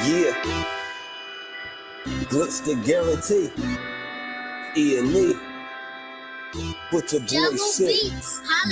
Yeah, glitch the guarantee. E.N.E. With your boy shit.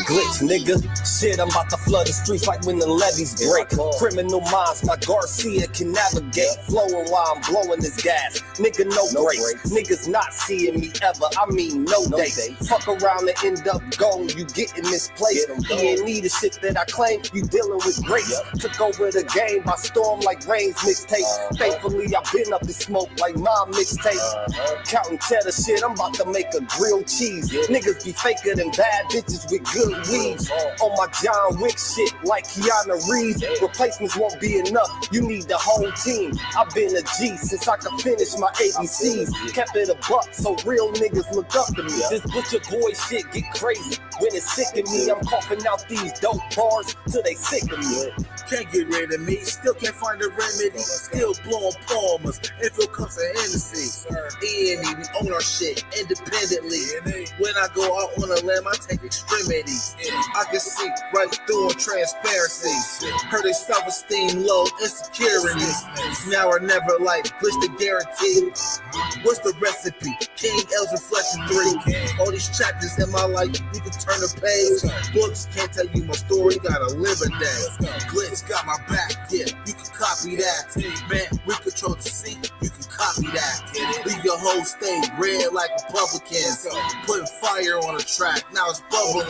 Glitch, nigga. Shit, I'm about to flood the streets like when the levees break. Criminal minds, my Garcia can navigate. Flowing while I'm blowing this gas. Nigga, no brakes. Niggas not seeing me ever. I mean, no dates. Fuck around and end up gone. You getting misplaced. E.N.E. the shit that I claim. You dealing with grace. Took over the game by storm like Rain's mixtape. Thankfully, I've been up in smoke like my mixtape. Counting cheddar shit, I'm about to make a grilled cheese. Niggas be faker than bad bitches with good weeds. On my John Wick shit like Keanu Reeves. Replacements won't be enough, you need the whole team. I've been a G since I could finish my ABCs. Kept it a buck so real niggas look up to me. This butcher boy shit get crazy when it's sick of me. I'm coughing out these dope bars till they sick of me. Can't get rid of me, still can't find a remedy. Still blowing palmers if it comes to Hennessy. E.N.E, we own our shit independently. When I go out on a limb, I take extremities. I can see right through on transparency. Heard they self-esteem low, insecurities. Now or never like glitch the guarantee. What's the recipe? King L's Reflection 3. All these chapters in my life, you can turn the page. Books can't tell you my story, gotta live a day. Glitch got my back, yeah, you can copy that. Man, we control the seat, you can copy that. Leave your whole state red like Republicans. Putting fire on the track, now it's bubbling.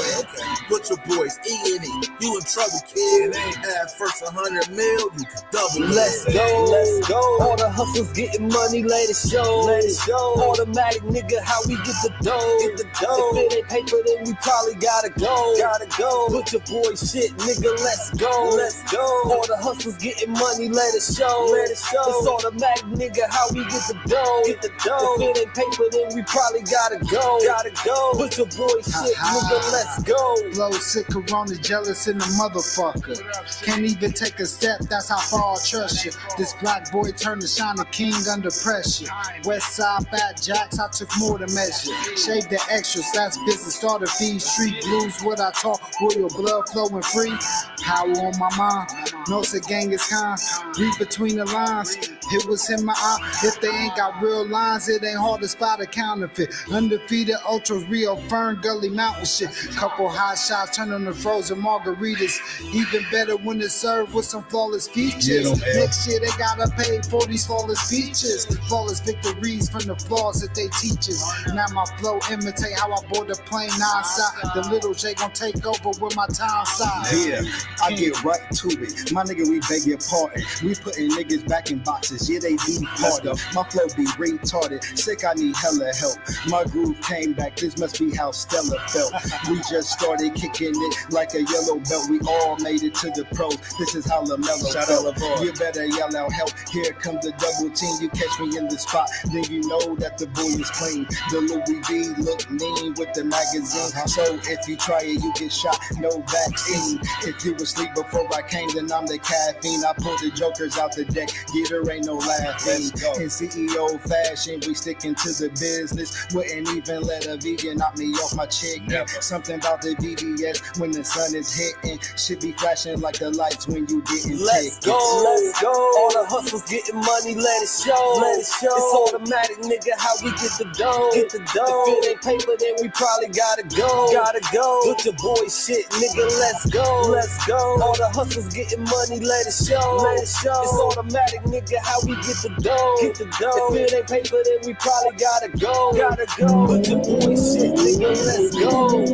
Butcher boys, E.N.E, you in trouble, kid. Add first 100 mil, you can double it. Let's go, let's go. All the hustlers getting money, let it show. Let it show. Automatic nigga, how we get the dough. Get the dough. If it ain't paper, then we probably gotta go. Gotta go. Butcher boy shit, nigga, let's go. Let's go. All the hustlers getting money, let it show. Let it show. It's automatic, nigga, how we get the dough. Get the dough. If it ain't paper, then we probably gotta go. Gotta go. Put your boy shit, nigga, let's go. Blow sick, corona, jealous in the motherfucker. Can't even take a step, that's how far I trust you. This black boy turned to shine the king under pressure. West side fat jacks, I took more to measure. Shave the extras, that's business, starter fees. Street blues, what I talk, royal blood flowing free. Power on my mind, no say gang is kind. Read between the lines, it was in my eye. If they ain't got real lines, it ain't hard to spot a counterfeit. Undefeated, ultra real, Fern Gully Mountain shit. Couple hot shots, turn on the frozen margaritas. Even better when it's served with some flawless features. Next year they gotta pay for these flawless features. Flawless victories from the flaws that they teach us. Now my flow imitate how I board the plane nonstop. The little J gon' take over with my time side. Yeah, I get right to it. My nigga, we beg your pardon. We putting niggas back in boxes. Yeah, they be harder. My flow be retarded. Sick, I need hella help. My groove came back. This must be how Stella felt. We just started kicking it like a yellow belt. We all made it to the pros. This is how LaMelo felt. You better yell out help. Here comes the double team. You catch me in the spot, then you know that the boy is clean. The Louis V look mean with the magazine. So if you try it, you get shot. No vaccine. If you asleep before I came, then I'm the caffeine. I pull the jokers out the deck. Yeah, there ain't no laughing. In CEO fashion, we sticking to the business. Wouldn't even let a vegan knock me off my chick. Something about the VVS when the sun is hitting. Should be flashing like the lights when you getting Let's tickets. go, let's go. All the hustlers getting money, let it show. Let it show. It's automatic, nigga, how we get the dough. Get the dough. If it ain't paper, then we probably gotta go. Gotta go. Put your boy shit, nigga, let's go. Let's go. All the hustlers getting money, let it show. Let it show. It's automatic, nigga, how we get the dough. Get the dough. If it ain't paper, then we probably gotta go. Gotta go. Put your boy shit, nigga, let's go.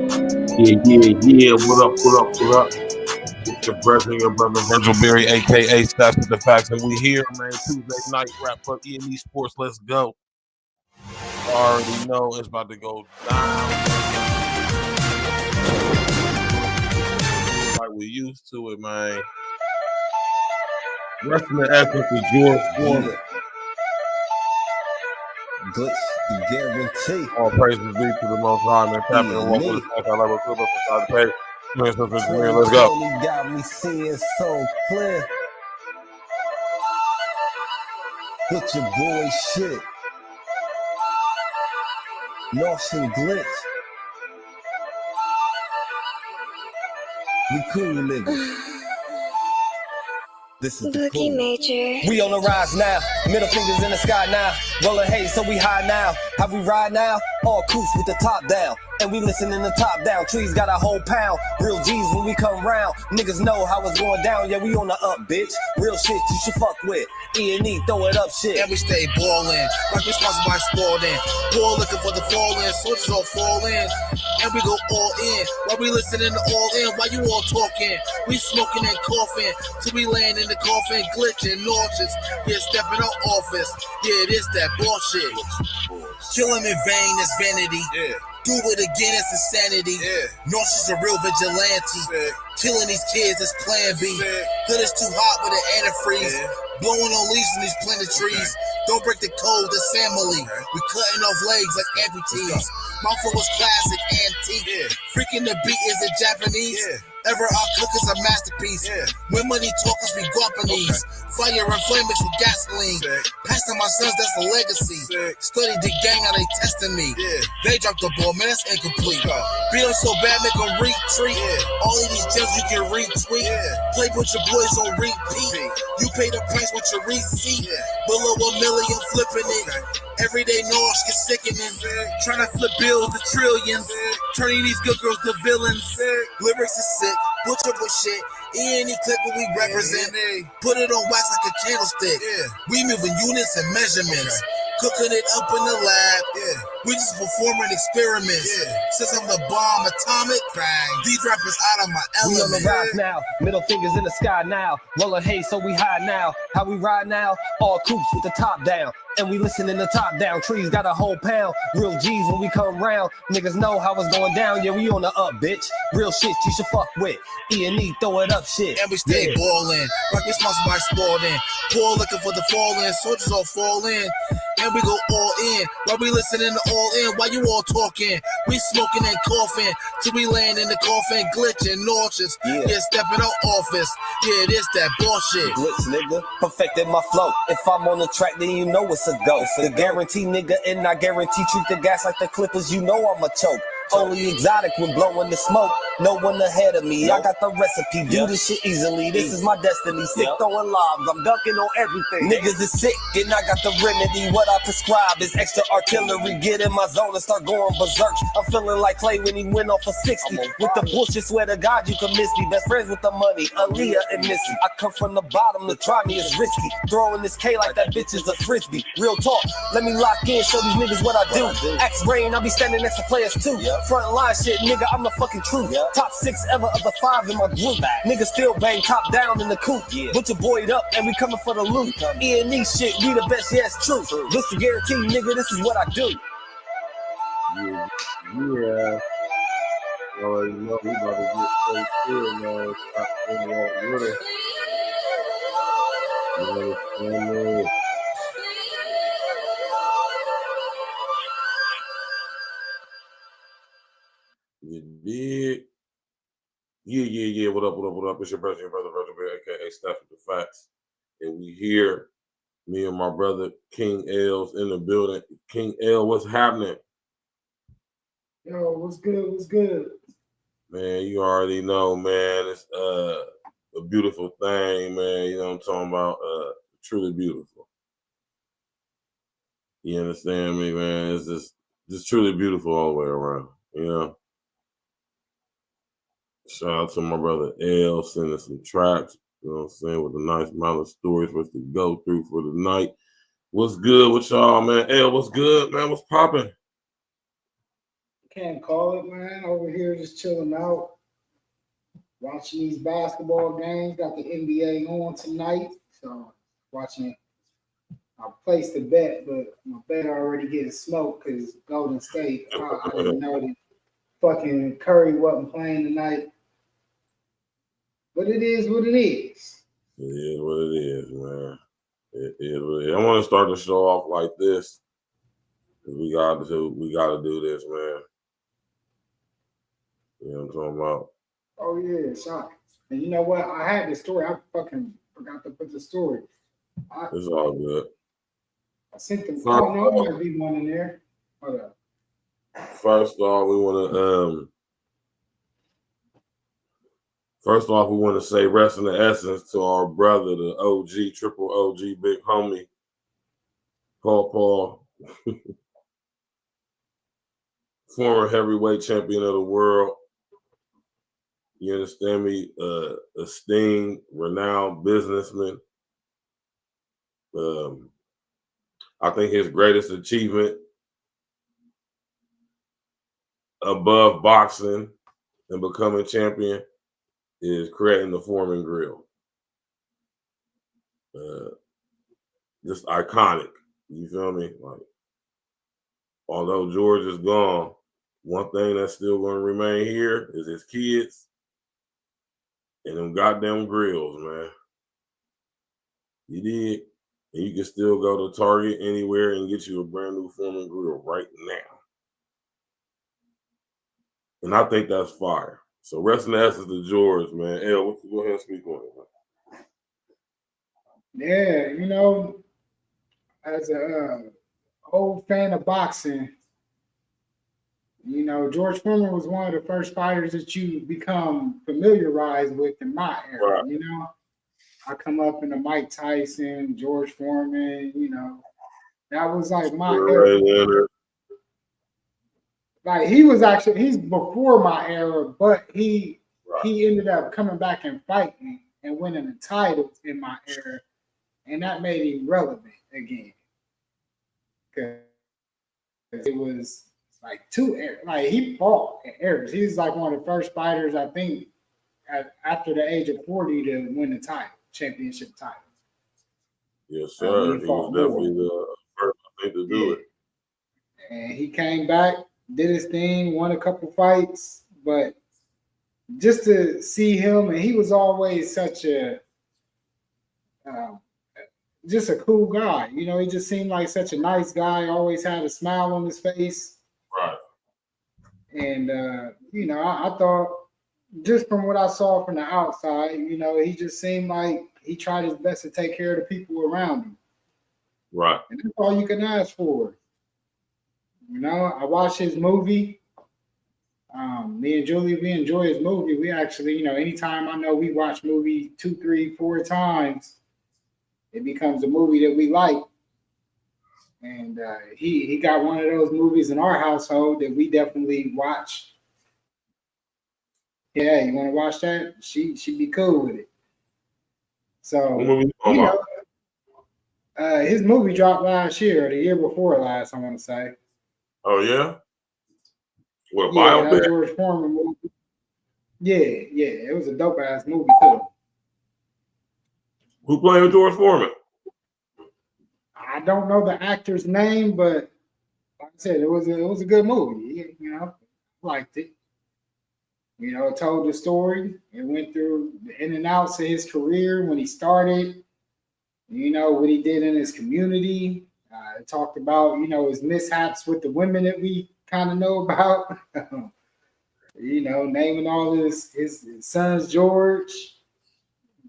Yeah. What up? It's your brother Virgil Berry, aka Stats with the Facts, and we here, man. Tuesday night wrap up E.N.E Sports. Let's go. Already know it's about to go down. Like we used to it, man. Wrestling essence is George Foreman. Glitch the guarantee. All praises be to the Most High, man. Tapping and walking the facts. I love it. Clip up inside the page. Let's go. Got me seeing so clear. Put your boy shit. Northern Glitch. We cool niggas. This is the Boogie clue. Major. We on the rise now, middle fingers in the sky now. Rolling haze, so we high now. How we ride now? All coops with the top down. And we listen in the top down. Trees got a whole pound. Real G's when we come round. Niggas know how it's going down. Yeah, we on the up, bitch. Real shit you should fuck with. E.N.E, throw it up shit. And we stay ballin', like we sponsored by Sporting. Ball looking for the fall in, soldiers all fall in. And we go all in, while we listening to all in, while you all talking. We smoking and coughing, till we land in the coffin, glitching, nauseous. Yeah, stepping out office. Yeah, it is that bullshit. Killing in vain is vanity. Yeah. Do it again, it's insanity. Yeah. Nauseous a real vigilante. Yeah. Killing these kids is plan B. Yeah. Hood is too hot with an antifreeze. Yeah. Blowing on leaves in these planted trees. Okay. Don't break the code, the family. Okay. We cutting off legs like amputees. My foot was classic, antique. Yeah. Freaking the beat is it Japanese. Yeah. Ever our cook is a masterpiece. Yeah. When money talkers be Guapanese. Okay. Fire and flame mixed with gasoline. Sick. Passing my sons, that's the legacy. Sick. Study the gang, how they testing me. Yeah. They dropped the ball, man, that's incomplete. Beat them so bad, make them retreat. Yeah. All of these gems you can retweet. Yeah. Play with your boys on repeat. You pay the price with your receipt. Yeah. Below $1 million, flipping it. Okay. Everyday noise get sickening. Trying to flip bills to trillions. Turning these good girls to villains. Lyrics is sick, butcher with shit. E.N.E clip what we represent. Put it on wax like a candlestick. We moving units and measurements. Cooking it up in the lab. We just performing experiments. Since I'm the bomb atomic, bang. These rappers out of my element. We on the rise now, middle fingers in the sky now. Rolling haze, so we high now. How we ride now? All coops with the top down. And we listen in the top down. Trees got a whole pound. Real G's when we come round. Niggas know how it's going down. Yeah, we on the up, bitch. Real shit you should fuck with. E.N.E, throw it up shit. And we stay ballin', like we sponsored by Sporting. Poor looking for the fall in, soldiers all fall in. And we go all in, while we listening to all in, while you all talking. We smoking and coughing, till we land in the coffin, glitching, nauseous. Yeah, stepping out office. Yeah, it is that bullshit. Glitch, nigga. Perfected my flow. If I'm on the track, then you know it's a go. The guarantee, nigga, and I guarantee treat the gas like the Clippers. You know I'm a choke. Only exotic when blowing the smoke. No one ahead of me. I got the recipe. Do this shit easily. This is my destiny. Sick throwing lobs. I'm dunking on everything. Niggas is sick, and I got the remedy. What I prescribe is extra artillery. Get in my zone and start going berserk. I'm feeling like Clay when he went off for 60. With the bullshit, swear to God you can miss me. Best friends with the money, Aaliyah and Missy. I come from the bottom, to try me is risky. Throwing this K like that bitch is a frisbee. Real talk, let me lock in, show these niggas what I do. Axe brain, I be standing next to players too. Front line shit, nigga, I'm the fucking truth. Top 6 ever of the 5 in my group. Niggas still bang top down in the coop. Put your boy up and we coming for the loot. E.N.E shit, we the best, yeah, it's true. This the guarantee, nigga, this is what I do. Yeah. You already know we about to get straight through it, man. Stop in walk with it. You understand me? You did. Yeah. What up? It's your brother, Virgil Bear, aka Steph with the Facts. And we here, me and my brother King L's in the building. King L, what's happening? Yo, what's good? Man, you already know, man. It's a beautiful thing, man. You know what I'm talking about? Truly beautiful. You understand me, man? It's just truly beautiful all the way around, you know? Shout out to my brother L sending some tracks, you know what I'm saying, with a nice amount of stories for us to go through for the night. What's good with y'all, man? L, what's good, man? What's popping? Can't call it, man. Over here just chilling out, watching these basketball games. Got the NBA on tonight, so watching. I placed a bet, but my bet already getting smoked because Golden State. I didn't know that fucking Curry wasn't playing tonight. But it is what it is. It is what it is, man. It is what it is. I want to start the show off like this. We got to do this, man. You know what I'm talking about? Oh yeah, shock. And you know what? I had the story. I fucking forgot to put the story. It's all good. I sent the phone. No, there might be one in there. Hold up. First off, we want to First off, we want to say rest in the essence to our brother, the OG, triple OG, big homie, Paul, former heavyweight champion of the world. You understand me? Esteemed, renowned businessman. I think his greatest achievement above boxing and becoming champion is creating the Foreman Grill. Just iconic. You feel me? Like, although George is gone, one thing that's still going to remain here is his kids and them goddamn grills, man. You did. And you can still go to Target anywhere and get you a brand new Foreman Grill right now. And I think that's fire. So rest in the essence to George, man. Go ahead and speak on it, man. Yeah, you know, as a old fan of boxing, you know, George Foreman was one of the first fighters that you become familiarized with in my era. Right. You know, I come up in the Mike Tyson, George Foreman, you know, that was like my era. Like he's before my era, but he ended up coming back and fighting and winning the title in my era. And that made him relevant again. Because it was like two eras. Like he fought in eras. He's like one of the first fighters, I think, after the age of 40 to win the title, championship title. Yes, sir. He was definitely the first thing to do it. And he came back, did his thing, won a couple fights, but just to see him, and he was always such a just a cool guy. You know, he just seemed like such a nice guy, always had a smile on his face. Right. And, you know, I thought just from what I saw from the outside, you know, he just seemed like he tried his best to take care of the people around him. Right. And that's all you can ask for. You know, I watched his movie. Me and Julie, we enjoy his movie. We actually, you know, anytime I know we watch movie 2, 3, 4 times, it becomes a movie that we like. And he got one of those movies in our household that we definitely watch. Yeah, you want to watch that? She'd be cool with it. So, you know, his movie dropped last year, or the year before last, I want to say. Oh, yeah? What, biopic? George Foreman movie. Yeah, it was a dope-ass movie, too. Who played George Foreman? I don't know the actor's name, but like I said, it was a good movie. You know, liked it. You know, it told the story. It went through the in and outs of his career when he started. You know, what he did in his community. It talked about, you know, his mishaps with the women that we kind of know about. You know, naming all his sons George.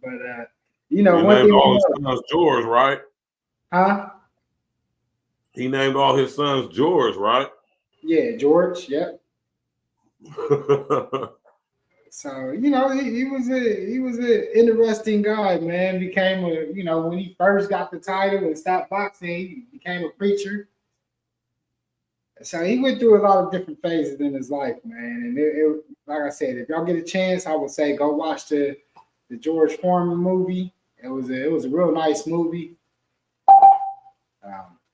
But you know, he one named thing all his sons George, right? Huh? He named all his sons George, right? Yeah, George. Yep. So, you know, he was an interesting guy, man. Became you know, when he first got the title and stopped boxing, he became a preacher. So he went through a lot of different phases in his life, man. And like I said, if y'all get a chance, I would say go watch the George Foreman movie. It was a real nice movie.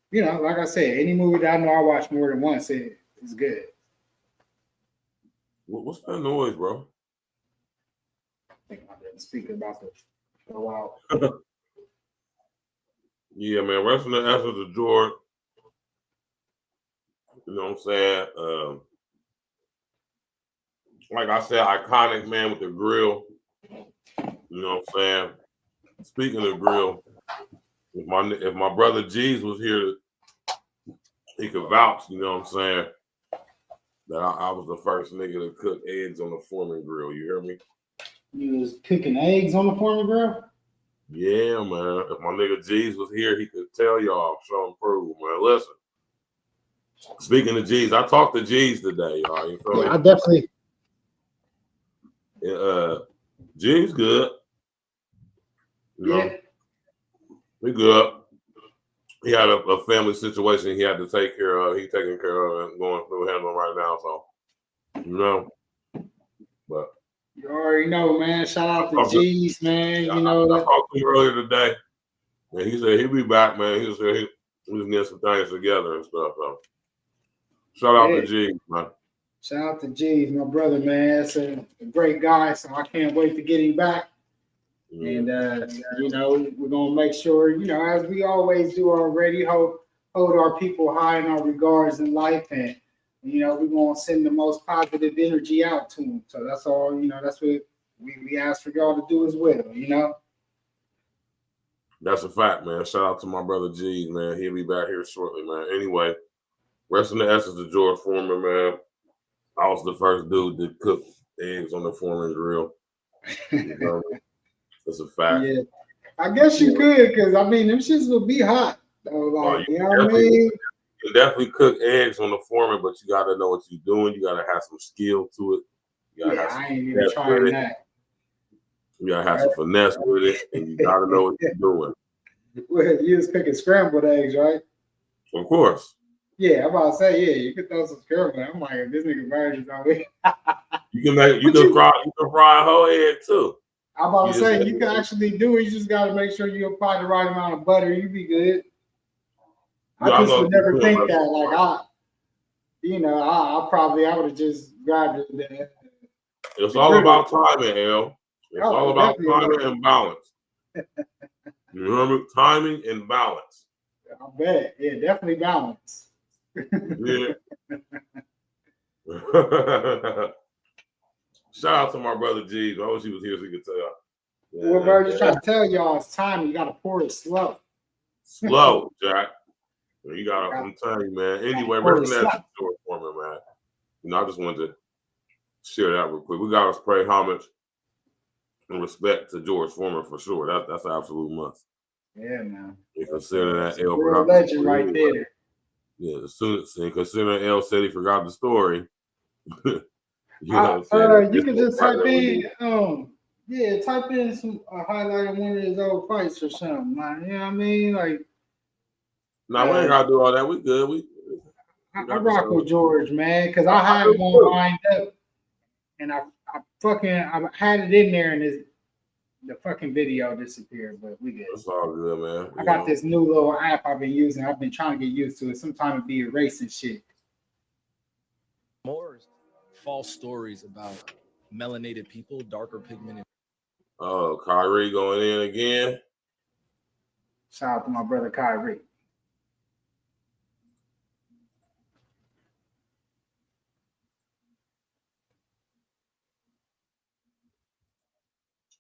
You know, like I said, any movie that I know I watch more than once, it's good. What's that noise, bro? I think I didn't speak about to go out. Yeah, man. Rest in the essence of George. You know what I'm saying? Like I said, iconic man with the grill. You know what I'm saying? Speaking of grill, if my brother G's was here, he could vouch, you know what I'm saying, that I was the first nigga to cook eggs on the Foreman grill. You hear me? You was cooking eggs on the Foreman grill? Yeah, man. If my nigga G's was here, he could tell y'all, show and prove, man. Listen. Speaking of G's, I talked to G's today, y'all. You feel me? I definitely. G's good. You know, Yeah. we good. He had a family situation he had to take care of. He's taking care of and going through handling right now. So, you know, but You already know, man. Shout out to I G's, man. You know that. talked to him earlier today, and he said he'll be back, man. He said he was getting some things together and stuff. So, shout out to G's, man. Shout out to G's, my brother, man. That's a great guy, so I can't wait to get him back. And you know, we're gonna make sure, you know, as we always do already, hold our people high in our regards in life, and you know, we're gonna send the most positive energy out to them. So that's all, you know, that's what we ask for y'all to do as well, you know. That's a fact, man. Shout out to my brother G's, man. He'll be back here shortly, man. Anyway, rest in the essence of George Foreman, man. I was the first dude to cook eggs on the Foreman grill. You know? That's a fact. Yeah, I guess you could, because I mean, them shits will be hot. Though, like, you know what I mean? You definitely cook eggs on the Foreman, but you got to know what you're doing. You got to have some skill to it. Yeah, I ain't even trying that. You got to have some finesse with it, and you got to know what you're doing. Well, you was cooking scrambled eggs, right? Of course. Yeah, I'm about to say, yeah, you could throw some scrambled. I'm like, this nigga virgin on me. You can fry a whole egg too. I'm about to say, you can actually do it. You just got to make sure you apply the right amount of butter. You be good. I just would never think that. Like, I would have just grabbed it. It's all about timing, L. It's all about timing and balance. You remember timing and balance. I bet. Yeah, definitely balance. Yeah. Shout out to my brother G. I wish he was here so he could tell y'all. Yeah, what we're just trying to tell y'all is time. You got to pour it slow. Slow, Jack. You got to, I'm telling you, man. Anyway, rest in that George Foreman, man. You know, I just wanted to share that real quick. We got to pay homage and respect to George Foreman for sure. That's an absolute must. Yeah, man. You consider that L forgot the legend right anyway. There. Yeah, as soon as considering L said he forgot the story. You can just type in, type in some highlight of one of his old fights or something, man. You know what I mean? Like, no, we ain't gotta do all that. We good. I rock with George, man, because I had one lined up, and I had it in there, and the fucking video disappeared, but we good. It's all good, man. I got this new little app I've been using. I've been trying to get used to it. Sometimes it be erasing shit. More false stories about melanated people, darker pigmented. Oh, Kyrie going in again. Shout out to my brother Kyrie.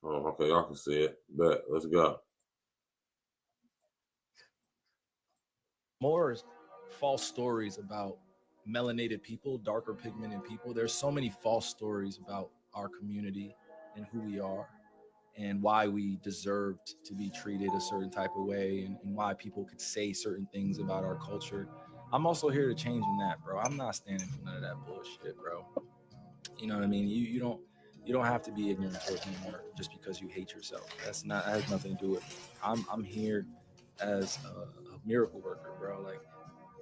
Oh, okay, y'all can see it. Bet. Let's go. More false stories about melanated people, darker pigmented people. There's so many false stories about our community and who we are and why we deserved to be treated a certain type of way and why people could say certain things about our culture. I'm also here to change in that, bro. I'm not standing for none of that bullshit, bro. You know what I mean? You don't have to be ignorant towards me just because you hate yourself. That has nothing to do with me. I'm here as a miracle worker, bro. Like,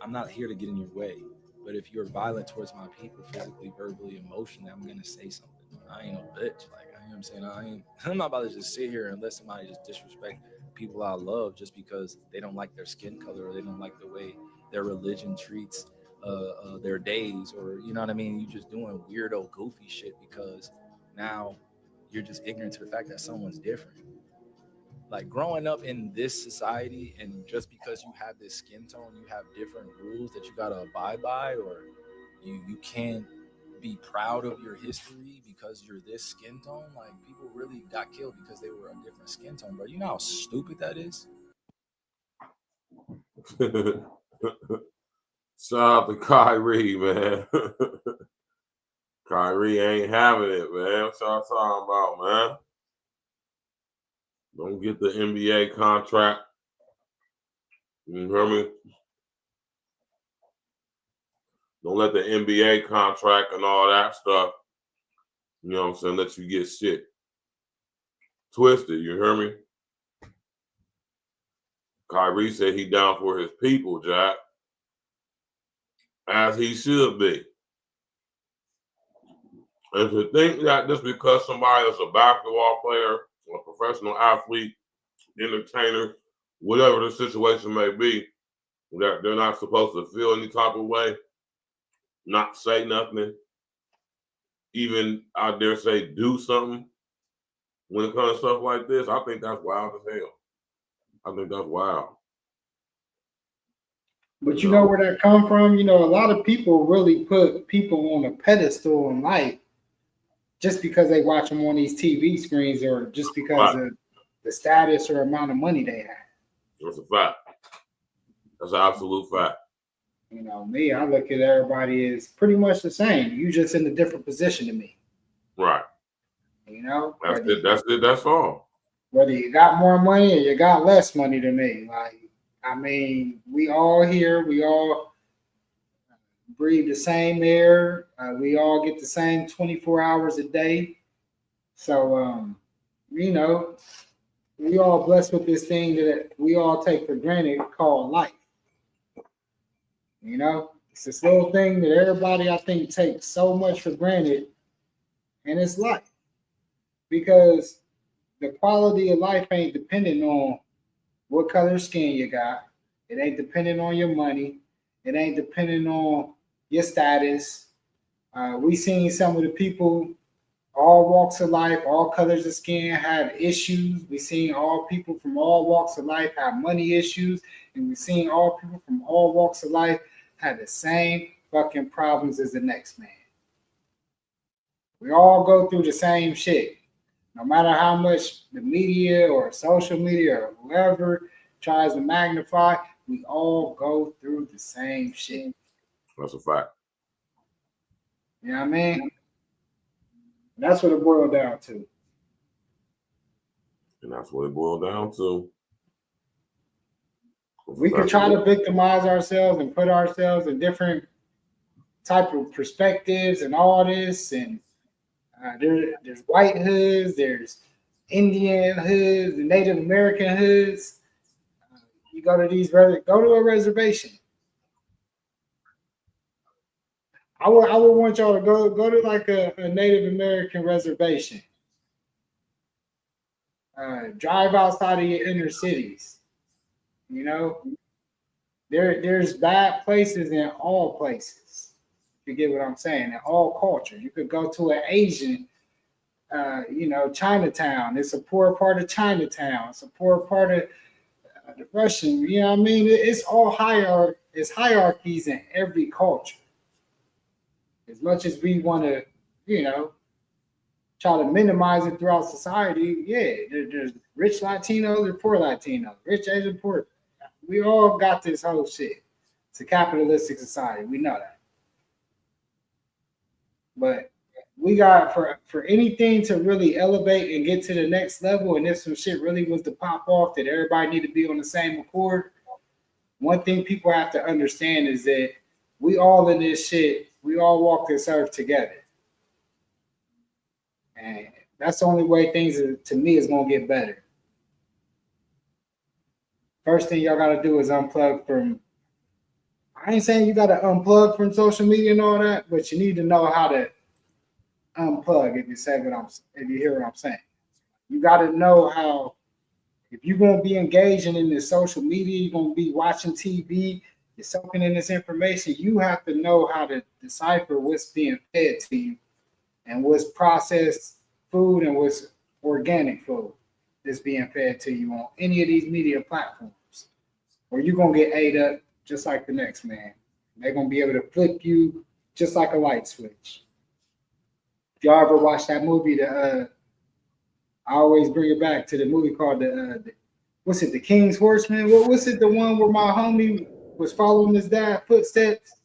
I'm not here to get in your way. But if you're violent towards my people, physically, verbally, emotionally, I'm gonna say something. I ain't no bitch. Like, you know what I'm saying? I'm not about to just sit here and let somebody just disrespect people I love just because they don't like their skin color or they don't like the way their religion treats their days, or you know what I mean? You just doing weirdo, goofy shit because now you're just ignorant to the fact that someone's different. Like, growing up in this society, and just because you have this skin tone, you have different rules that you gotta abide by, or you can't be proud of your history because you're this skin tone. Like, people really got killed because they were a different skin tone, bro. You know how stupid that is? Shout out to Kyrie, man. Kyrie ain't having it, man. What y'all talking about, man? Don't get the NBA contract. You hear me? Don't let the NBA contract and all that stuff, you know what I'm saying, let you get shit. twisted. You hear me? Kyrie said he down for his people, Jack. As he should be. And to think that just because somebody is a basketball player, a professional athlete, entertainer, whatever the situation may be, that they're not supposed to feel any type of way, not say nothing, even I dare say do something when it comes to stuff like this, I think that's wild as hell. I think that's wild. But you know where that come from? You know, a lot of people really put people on a pedestal in life just because they watch them on these TV screens or just because of the status or amount of money they have. That's a fact. That's an absolute fact. You know, me, I look at everybody as pretty much the same. You just in a different position than me. Right. You know? That's it. That's it. That's all. Whether you got more money or you got less money than me. Like, I mean, we all here. We all breathe the same air. We all get the same 24 hours a day. So, you know, we all blessed with this thing that we all take for granted called life. You know, it's this little thing that everybody, I think, takes so much for granted, and it's life. Because the quality of life ain't dependent on what color skin you got. It ain't dependent on your money. It ain't dependent on your status. We seen some of the people, all walks of life, all colors of skin have issues. We seen all people from all walks of life have money issues. And we seen all people from all walks of life have the same fucking problems as the next man. We all go through the same shit. No matter how much the media or social media or whoever tries to magnify, we all go through the same shit. That's a fact. You know what I mean? That's what it boiled down to. And that's what it boiled down to. We could try to victimize ourselves and put ourselves in different type of perspectives and all this. And there's white hoods, there's Indian hoods, Native American hoods. You go to these, go to a reservation. I would want y'all to go to like a Native American reservation. Drive outside of your inner cities. You know, there's bad places in all places. You get what I'm saying? In all cultures, you could go to an Asian, you know, Chinatown. It's a poor part of Chinatown. It's a poor part of the Russian. You know what I mean? It's all hierarchy. It's hierarchies in every culture. As much as we want to, you know, try to minimize it throughout society, yeah, there's rich Latinos and poor Latinos, rich Asian, poor. We all got this whole shit. It's a capitalistic society. We know that. But we got for anything to really elevate and get to the next level, and if some shit really was to pop off that everybody need to be on the same accord, one thing people have to understand is that we all in this shit, we all walk this earth together. And that's the only way things, to me, is going to get better. First thing y'all got to do is unplug from, I ain't saying you got to unplug from social media and all that, but you need to know how to unplug, if you hear what I'm saying. You got to know how, if you're going to be engaging in this social media, you're going to be watching TV, you're soaking in this information, you have to know how to decipher what's being fed to you and what's processed food and what's organic food that's being fed to you on any of these media platforms, or you're going to get ate up just like the next man. They're going to be able to flip you just like a light switch. If y'all ever watch that movie, I always bring it back to the movie called what's it, The King's Horseman? What's it, the one where my homie was following his dad's footsteps?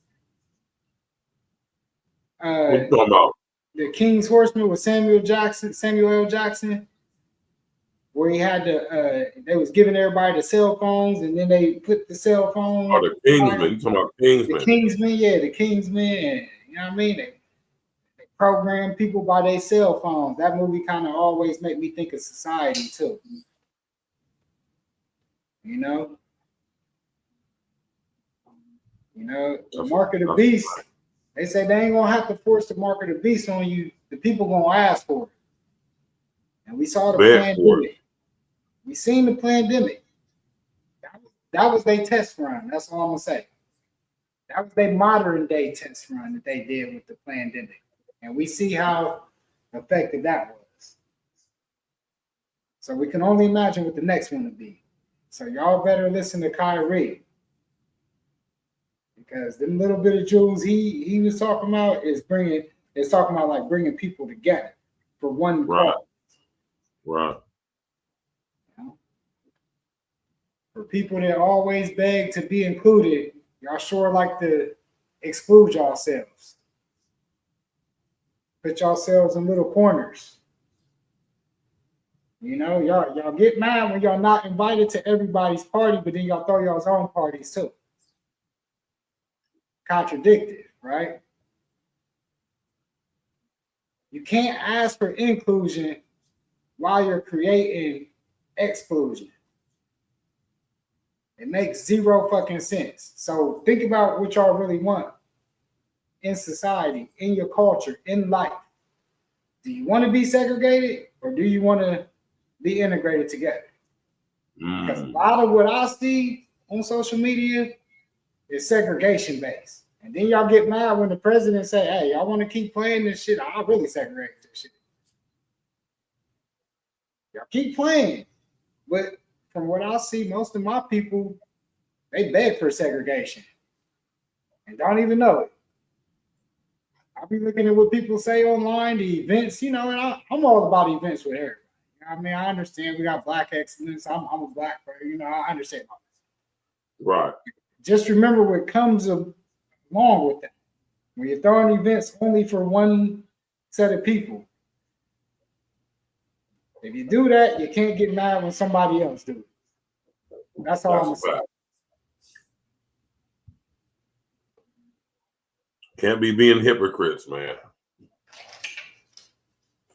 What you talking about? The King's Horseman with Samuel L. Jackson, where he had they was giving everybody the cell phones, and then they put the cell phone. Oh, the Kingsman. You talking about Kingsman? The Kingsman, yeah, the Kingsman. And, you know what I mean? They program people by their cell phones. That movie kind of always make me think of society too. You know, the mark of the beast. They say they ain't gonna have to force the mark of the beast on you. The people gonna ask for it. And we saw the pandemic. We seen the pandemic. That was their test run. That's all I'm gonna say. That was their modern day test run that they did with the pandemic. And we see how effective that was. So we can only imagine what the next one will be. So y'all better listen to Kyrie. Because the little bit of jewels he was talking about is talking about like bringing people together for one cause. Right. You know? For people that always beg to be included, y'all sure like to exclude yourselves. Put yourselves in little corners. You know, y'all get mad when y'all not invited to everybody's party, but then y'all throw y'all's own parties too. Contradicted, right? You can't ask for inclusion while you're creating exclusion. It makes zero fucking sense. So think about what y'all really want in society, in your culture, in life. Do you want to be segregated or do you want to be integrated together? Because a lot of what I see on social media is segregation based. And then y'all get mad when the president say, hey, y'all want to keep playing this shit? I'll really segregate this shit. Y'all keep playing. But from what I see, most of my people, they beg for segregation and don't even know it. I'll be looking at what people say online, the events, you know, and I'm all about events with everybody. You know what I mean, I understand we got black excellence. I'm a black person, you know, I understand all this. Right. Just remember what comes along with that. When you're throwing events only for one set of people, if you do that, you can't get mad when somebody else do it. That's all I'm gonna say. Can't be being hypocrites, man.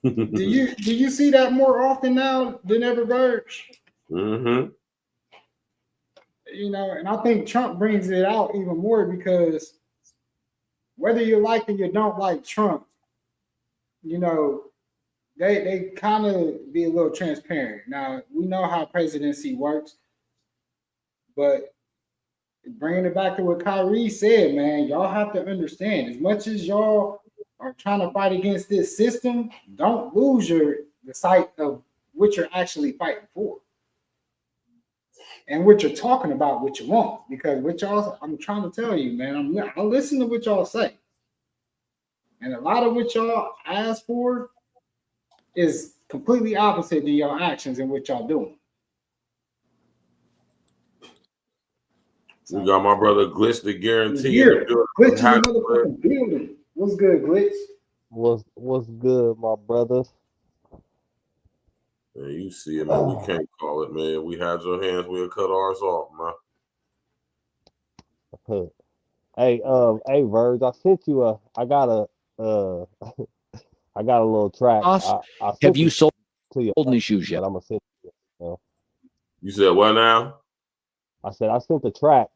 Do you see that more often now than ever, Verge? Mm-hmm. You know, and I think Trump brings it out even more because whether you like or you don't like Trump, you know, they kind of be a little transparent. Now, we know how presidency works, but bringing it back to what Kyrie said, man, y'all have to understand, as much as y'all are trying to fight against this system, don't lose the sight of what you're actually fighting for. And what you're talking about, what you want. Because what y'all, I'm trying to tell you, man, I listen to what y'all say. And a lot of what y'all ask for is completely opposite than your actions and what y'all doing. We got my brother Glitch the guarantee. Here, Glitch in the motherfucking building. What's good, Glitch? What's good, my brothers? Man, you see it, man. We can't call it, man. We had your hands, we'll cut ours off, man. Hey, Verge, I sent you I got a little track. I Have you sold to you, new shoes yet? But I'm gonna send you. You said what now? I said I sent the track,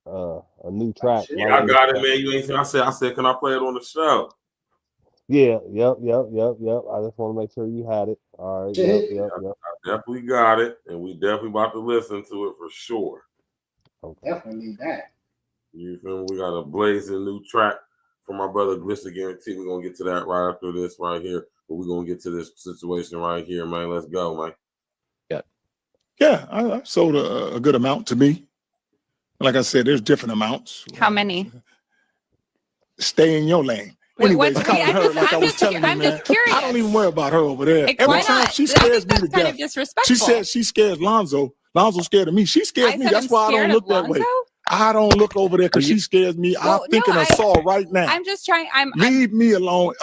a new track. Yeah, I got it, man. You ain't. I said, can I play it on the show? Yeah, yep. I just want to make sure you had it. All right, yep. I definitely got it, and we definitely about to listen to it for sure. Okay. Definitely need that. You feel me? We got a blazing new track from my brother Glitch the Guarantee. We're gonna get to that right after this right here, but we're gonna get to this situation right here, man. Let's go, man. Yeah, I sold a good amount to me. Like I said, there's different amounts. How many? Stay in your lane. Anyways, I'm just curious. I don't even worry about her over there. Like, every time she scares me to death. Kind of disrespectful. She said she scares Lonzo. Lonzo's scared of me. She scares me. That's why I don't look that way. I don't look over there because she scares me. I'm thinking of Saul right now. I'm just trying. Leave me alone.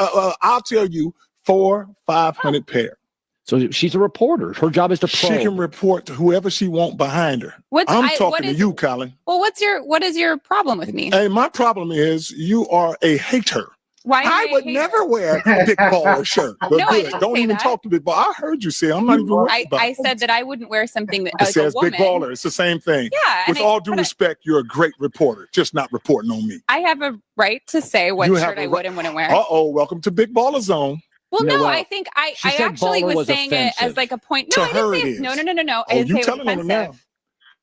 I'll tell you, 400-500 pair. So she's a reporter. Her job is to probe. She can report to whoever she wants behind her. I'm talking to you, Colin. Well, what is your problem with me? Hey, my problem is you are a hater. I would never wear a big baller shirt. But No, I good. didn't Don't say even that. talk to big baller. I heard you say I'm not even worried about I it. said that I wouldn't wear something that It like says a woman. big baller. It's the same thing. Yeah. With all due respect, you're a great reporter, just not reporting on me. I have a right to say what shirt I would and wouldn't wear. Welcome to Big Baller Zone. Well, no, I think I actually was saying it as like a point. No, To I didn't her say it it. is. No. I Oh, didn't you say it was telling on her now. offensive.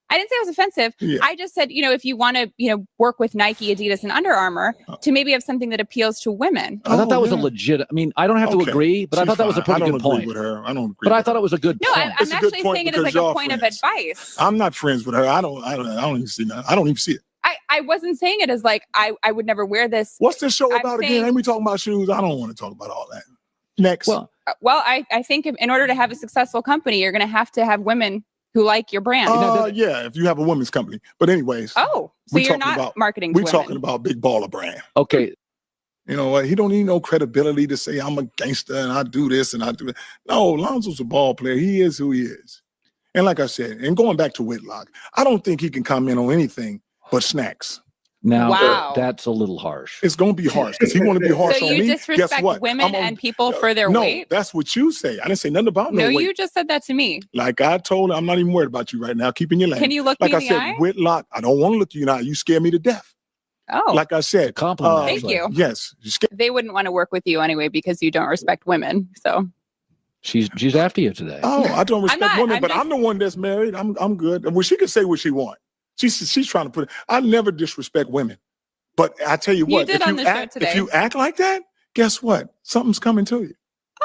I didn't say it was offensive. Yeah. I just said, if you want to, work with Nike, Adidas, and Under Armour to maybe have something that appeals to women. I thought that was a legit. I mean, I don't have to agree, but I thought that was a pretty good point. With her. I don't agree. But I thought it was a good No, point. I'm actually saying it as like a point of advice. I'm not friends with her. I don't even see that. I don't even see it. I wasn't saying it as like I would never wear this. What's this show about again? Ain't we talking about shoes? I don't want to talk about all that. Next. Well, I think in order to have a successful company, you're going to have women who like your brand. Yeah, if you have a women's company. But anyways. Oh, so you're not marketing to We're women. talking about Big Baller brand. Okay. You know what? He don't need no credibility to say I'm a gangster and I do this and I do that. No, Lonzo's a ball player. He is who he is. And like I said, and going back to Whitlock, I don't think he can comment on anything but snacks. Now, that's a little harsh. It's going to be harsh because he want to be harsh so on me. So you disrespect women and people for their weight? No, that's what you say. I didn't say nothing about no weight. No, you just said that to me. Like I told her, I'm not even worried about you right now. Keep in your lane. Can you look like me in the eye? Whitlock, I don't want to look you in the eye. You scare me to death. Oh. Like I said. Compliment. Thank you. Yes. They wouldn't want to work with you anyway because you don't respect women. So. She's after you today. Oh, I don't respect women, but I'm the one that's married. I'm good. Well, she can say what she wants. She's trying to put it. I never disrespect women. But I tell you what, if you act like that, guess what? Something's coming to you.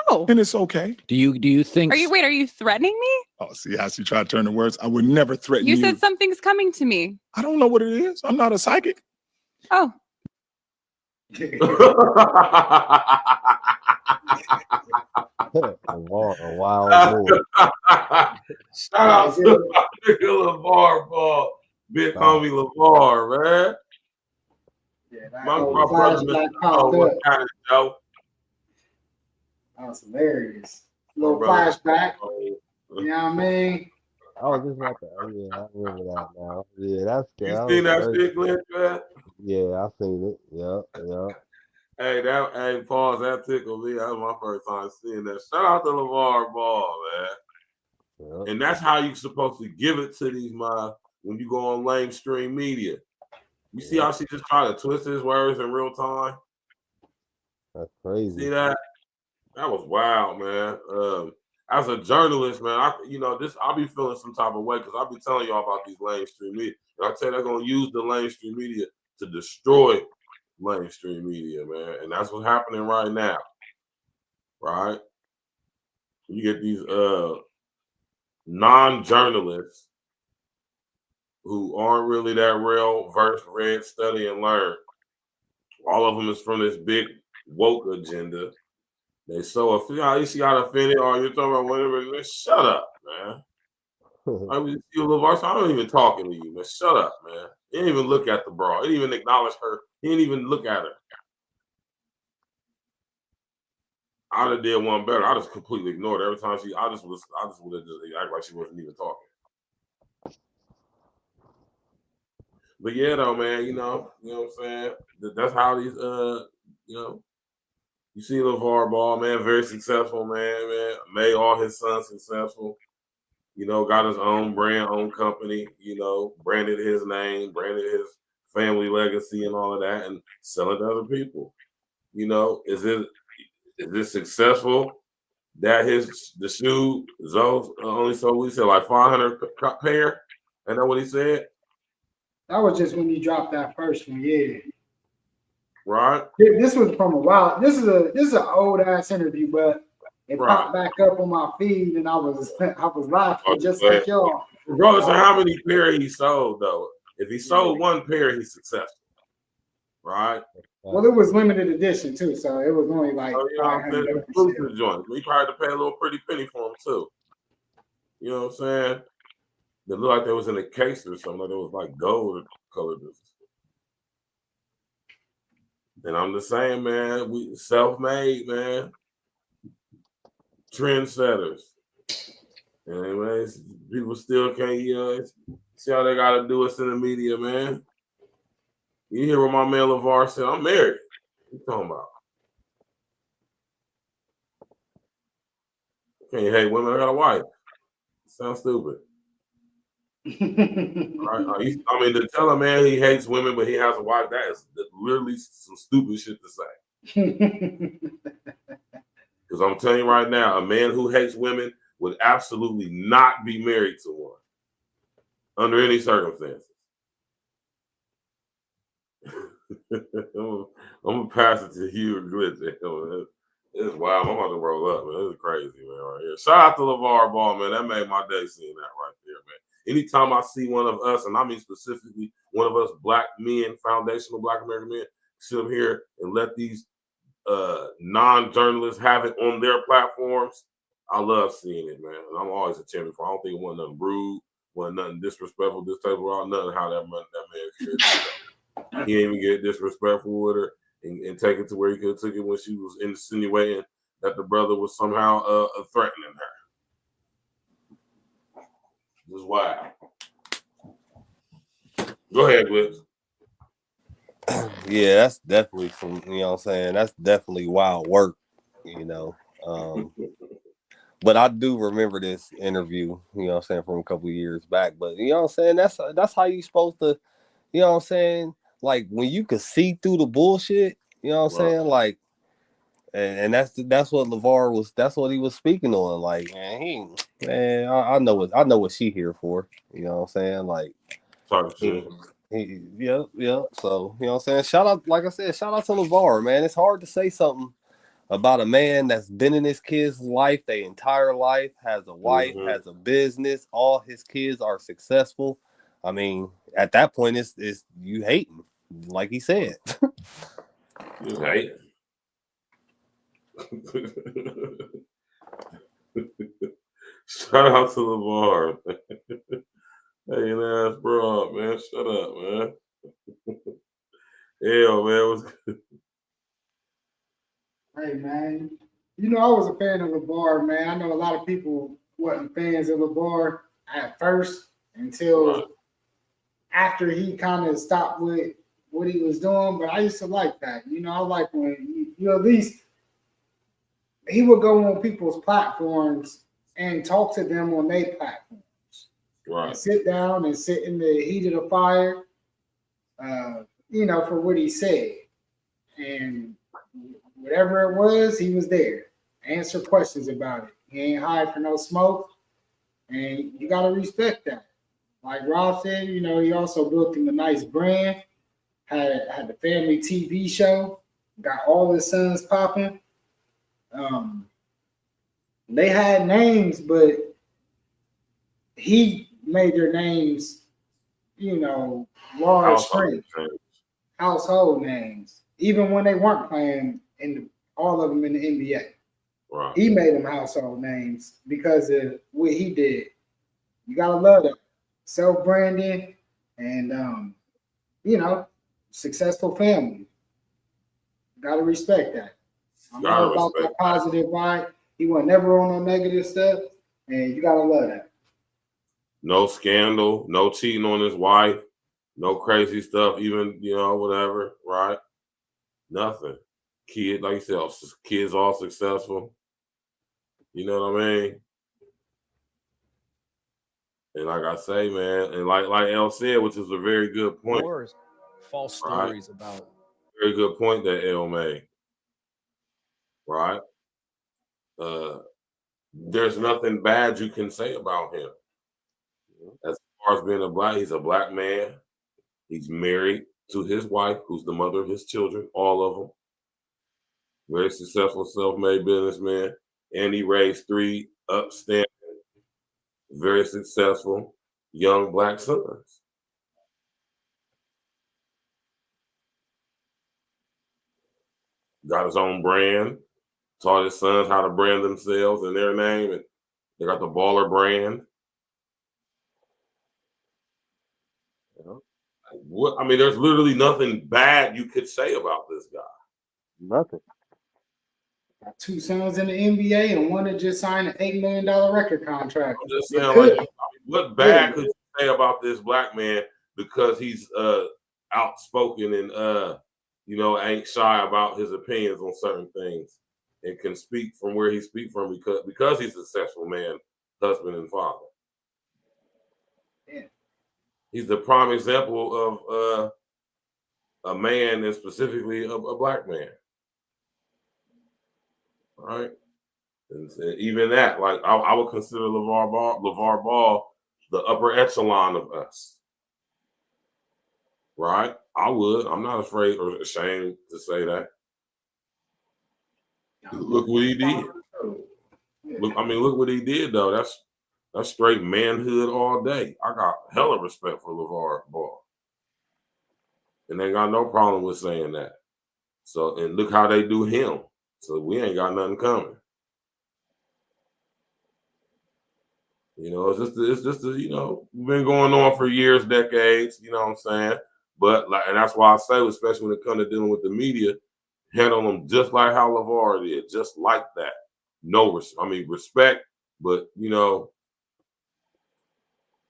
Oh. And it's okay. Do you think Are you threatening me? Oh, see how she tried to turn the words. I would never threaten you. You said something's coming to me. I don't know what it is. I'm not a psychic. Oh. a wild boy. Shout out to my nigga LeVar Ball. Big homie LeVar, man. Yeah, my brother Mr. What kind of Joe? That was hilarious. Little flashback. You know what I mean? I was just about to, yeah, I remember that now. Yeah, that's good. You seen that shit, Glenn, man? Yeah, I seen it. Yep. Hey, pause, that tickled me. That was my first time seeing that. Shout out to LeVar Ball, man. Yep. And that's how you're supposed to give it to these when you go on mainstream media. You see how she just tried to twist his words in real time? That's crazy. See that? That was wild, man. As a journalist, man, I'll be feeling some type of way because I'll be telling y'all about these mainstream media. And I tell you, they're gonna use the mainstream media to destroy mainstream media, man. And that's what's happening right now. Right? You get these non-journalists who aren't really that real verse, read, study, and learn. All of them is from this big woke agenda. They so offended. You got offended, or you're talking about whatever. Man, shut up, man. I don't even talking to you, man. Shut up, man. He didn't even look at the bra. He didn't even acknowledge her. He didn't even look at her. I'd have did one better. I just completely ignored her. Every time I just would have just act like she wasn't even talking. But yeah, though, man, you know what I'm saying? That's how these, you see LeVar Ball, man, very successful, man, made all his sons successful, got his own brand, own company, branded his name, branded his family legacy and all of that, and selling to other people. Is it successful that the shoe only sold, we said like 500 pair? Ain't that what he said? That was just when you dropped that first one, yeah. Right. This was from a while. This is an old ass interview, but it popped back up on my feed, and I was laughing just like y'all. Regardless of how many pair he sold, though, if he sold one pair, he's successful. Right. Well, it was limited edition too, so it was only like 500. Joint. We probably had to pay a little pretty penny for them too. You know what I'm saying? They looked like they was in a case or something. Like it was like gold colored. And I'm just saying, man, we self-made, man. Trendsetters. Anyways, people still can't see how they gotta do us in the media, man. You hear what my man LeVar said? I'm married. What you talking about? Can't hate women. I got a wife. Sounds stupid. I mean, to tell a man he hates women but he has a wife, that is literally some stupid shit to say. Because I'm telling you right now, a man who hates women would absolutely not be married to one under any circumstances. I'm gonna pass it to you and Glitch. It's wild. I'm about to roll up, man. This is crazy, man, right here. Shout out to LeVar Ball, man. That made my day seeing that right there, man. Anytime I see one of us, and I mean specifically one of us black men, foundational black American men, sit up here and let these non-journalists have it on their platforms, I love seeing it, man. And I'm always a champion for. I don't think it wasn't nothing rude, wasn't nothing disrespectful, this type of nothing how that man cared. He didn't even get disrespectful with her and take it to where he could have took it when she was insinuating that the brother was somehow threatening her. Just wild. Go ahead, Blitz. Yeah, that's definitely some, you know what I'm saying? That's definitely wild work, you know. But I do remember this interview, you know what I'm saying, from a couple of years back. But you know what I'm saying? That's how you supposed to, you know what I'm saying? Like when you could see through the bullshit, you know what I'm saying? Like, and that's what LeVar was, that's what he was speaking on. Like, man, I know what she here for. You know what I'm saying? Like, yeah. So, you know what I'm saying? Shout out, like I said, shout out to LeVar, man. It's hard to say something about a man that's been in his kid's life, their entire life, has a wife, has a business, all his kids are successful. I mean, at that point, it's you hating, like he said. You hate. Shout out to LeVar. Hey, ass bro, man. Shut up, man. Hell, man. What's good? Hey, man. You know, I was a fan of LeVar, man. I know a lot of people wasn't fans of LeVar at first until after he kind of stopped with what he was doing. But I used to like that. You know, I like when you at least he would go on people's platforms and talk to them on their platforms. Right. And sit down and sit in the heat of the fire, you know, for what he said. And whatever it was, he was there. Answer questions about it. He ain't hide for no smoke. And you got to respect that. Like Rob said, you know, he also built him a nice brand, had the family TV show, got all his sons popping. They had names, but he made their names, you know, large strength, household names, even when they weren't playing all of them in the NBA. Right. He made them household names because of what he did. You gotta love that self-branding and you know, successful family. Gotta respect that. I'm all about that positive vibe. He was never on no negative stuff, and you gotta love that. No scandal, no cheating on his wife, no crazy stuff, even, you know, whatever, right? Nothing. Kid, like you said, kids all successful. You know what I mean? And like I say, man, and like El said, which is a very good point. False stories about. Very good point that El made. Right? There's nothing bad you can say about him. As far as being he's a black man. He's married to his wife, who's the mother of his children, all of them. Very successful, self-made businessman. And he raised 3 upstanding, very successful young black sons. Got his own brand, taught his sons how to brand themselves and their name, and they got the Baller brand. What I mean, there's literally nothing bad you could say about this guy. Nothing. Got 2 sons in the NBA and one that just signed an $8 million record contract. I'm just saying, like, what bad could you say about this black man because he's outspoken and you know, ain't shy about his opinions on certain things? and can speak from where he speaks from because he's a successful man, husband, and father. Yeah. He's the prime example of a man, and specifically a black man. All right. And even that, like I would consider LeVar Ball the upper echelon of us. Right? I would. I'm not afraid or ashamed to say that. Look what he did. Look what he did though. That's straight manhood all day. I got hella respect for LeVar Ball. And they got no problem with saying that. So, and look how they do him. So we ain't got nothing coming. You know, it's just you know, been going on for years, decades, you know what I'm saying? But like, and that's why I say, especially when it comes to dealing with the media, handle them just like how LeVar did, just like that. No, respect, but you know,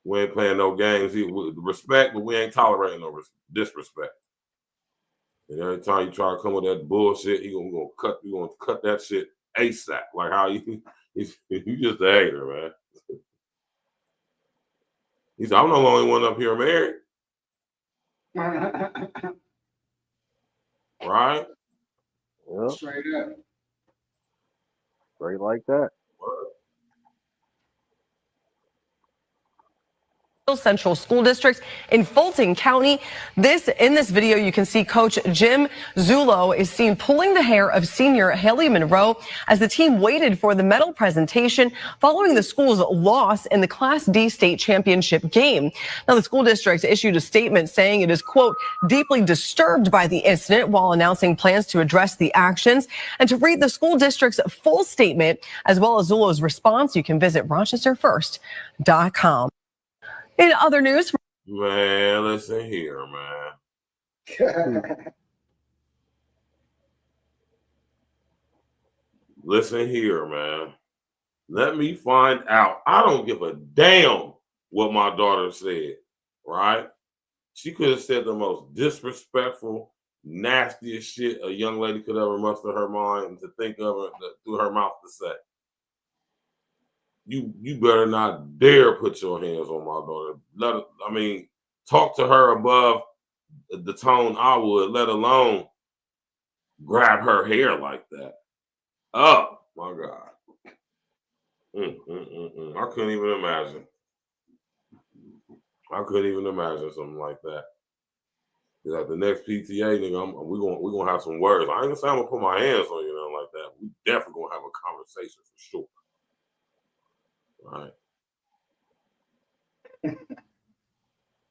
we ain't playing no games. Respect, but we ain't tolerating no disrespect. And every time you try to come with that bullshit, you gonna cut that shit ASAP. Like how you just a hater, man. He said, I'm not the only one up here married. Right? Yep. Straight up. Straight like that. Central School District in Fulton County. In this video, you can see Coach Jim Zullo is seen pulling the hair of senior Haley Monroe as the team waited for the medal presentation following the school's loss in the Class D state championship game. Now, the school district issued a statement saying it is, quote, deeply disturbed by the incident while announcing plans to address the actions. And to read the school district's full statement, as well as Zullo's response, you can visit rochesterfirst.com. In other news, man, listen here, man. Listen here, man. Let me find out. I don't give a damn what my daughter said, right? She could have said the most disrespectful, nastiest shit a young lady could ever muster her mind to think of it through her mouth to say. You better not dare put your hands on my daughter. Talk to her above the tone I would, let alone grab her hair like that. Oh my God. I couldn't even imagine. I couldn't even imagine something like that. At the next PTA, nigga, we're gonna have some words. I ain't gonna say I'm gonna put my hands on you, nothing like that. We definitely gonna have a conversation for sure. Right.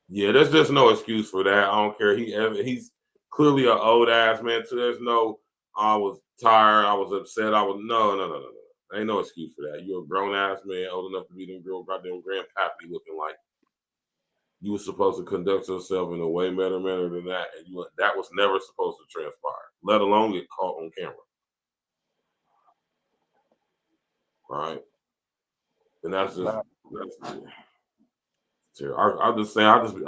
Yeah, there's just no excuse for that. I don't care. He's clearly an old ass man too. There's no, I was tired, I was upset, no. Ain't no excuse for that. You're a grown ass man, old enough to be them girl goddamn grandpappy looking like. You were supposed to conduct yourself in a way better manner than that, and that was never supposed to transpire, let alone get caught on camera. Right? And that's I'm just saying,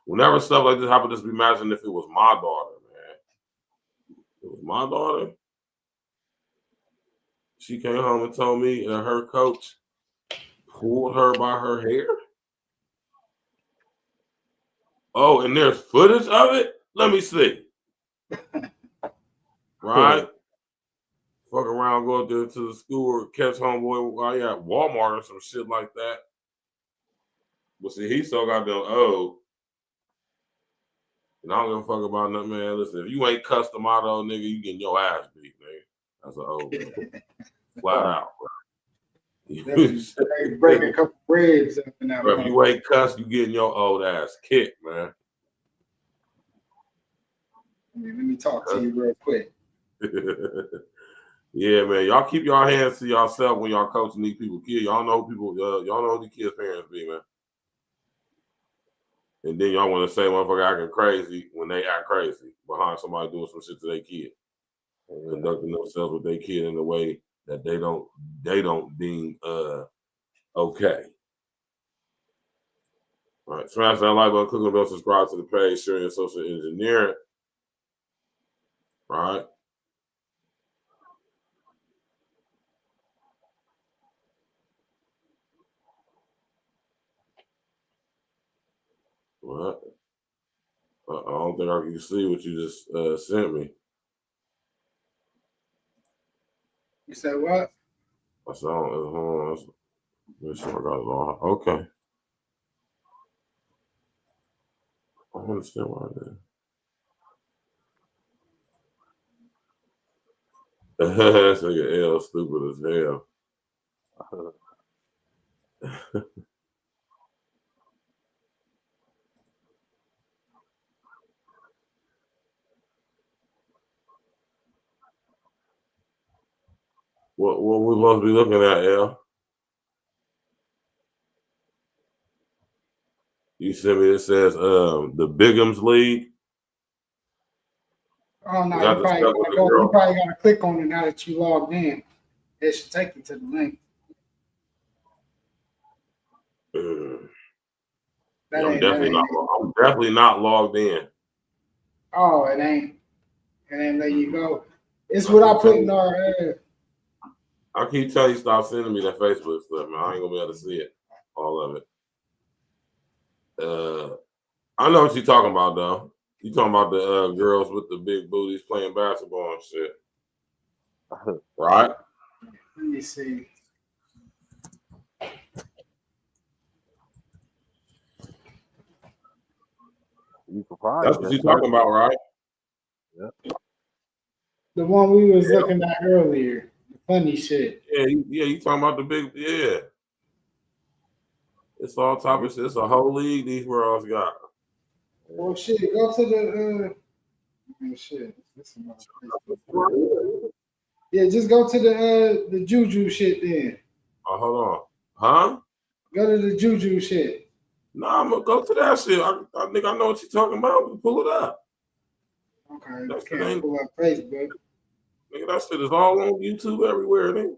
whenever stuff like this happens, just imagine if it was my daughter, man. It was my daughter. She came home and told me that her coach pulled her by her hair. Oh, and there's footage of it? Let me see. Right? Fuck around, go up there to the school or catch homeboy while you at Walmart or some shit like that. But see, he so goddamn old. And I don't give a fuck about nothing, man. Listen, if you ain't customato, nigga, you getting your ass beat, nigga. That's an old man. Flat out, bro. Break a couple ribs. Bro, if you ain't cussed, you getting your old ass kicked, man. Let me talk to you real quick. Yeah, man. Y'all keep your hands to yourself when y'all coaching these people. Kids, y'all know who the kids' parents be, man. And then y'all want to say motherfucker acting crazy when they act crazy behind somebody doing some shit to their kid. And conducting themselves with their kid in a way that they don't deem okay. All right, smash that like button, click on the bell, subscribe to the page, share your social engineering. All right. What? I don't think I can see what you just sent me. You said what? I said, hold on. Make sure I got it all. Okay. I understand why I did. That's like an L stupid as hell. What we supposed to be looking at, L? You sent me, it says the Bigham's League. Oh no, Is that the stuff with the girl? you probably gotta click on it now that you logged in. It should take you to the link. Yeah, I'm definitely not logged in. Oh, it ain't letting you go. It's what I put in our I keep telling you stop sending me that Facebook stuff, man. I ain't gonna be able to see it, all of it. I know what you're talking about, though. You talking about the girls with the big booties playing basketball and shit, right? Let me see. You surprised? That's what you're talking about, right? Yeah. The one we was looking at earlier. The funny shit. Yeah, you talking about the big, yeah. It's all type of shit. It's a whole league these worlds got. Well, shit, go to the shit. Yeah, just go to the Juju shit then. Oh, hold on. Huh? Go to the Juju shit. Nah, I'm gonna go to that shit. I think I know what you're talking about. Pull it up. Okay, that can't pull up Facebook. Nigga, that shit is all on YouTube everywhere, nigga.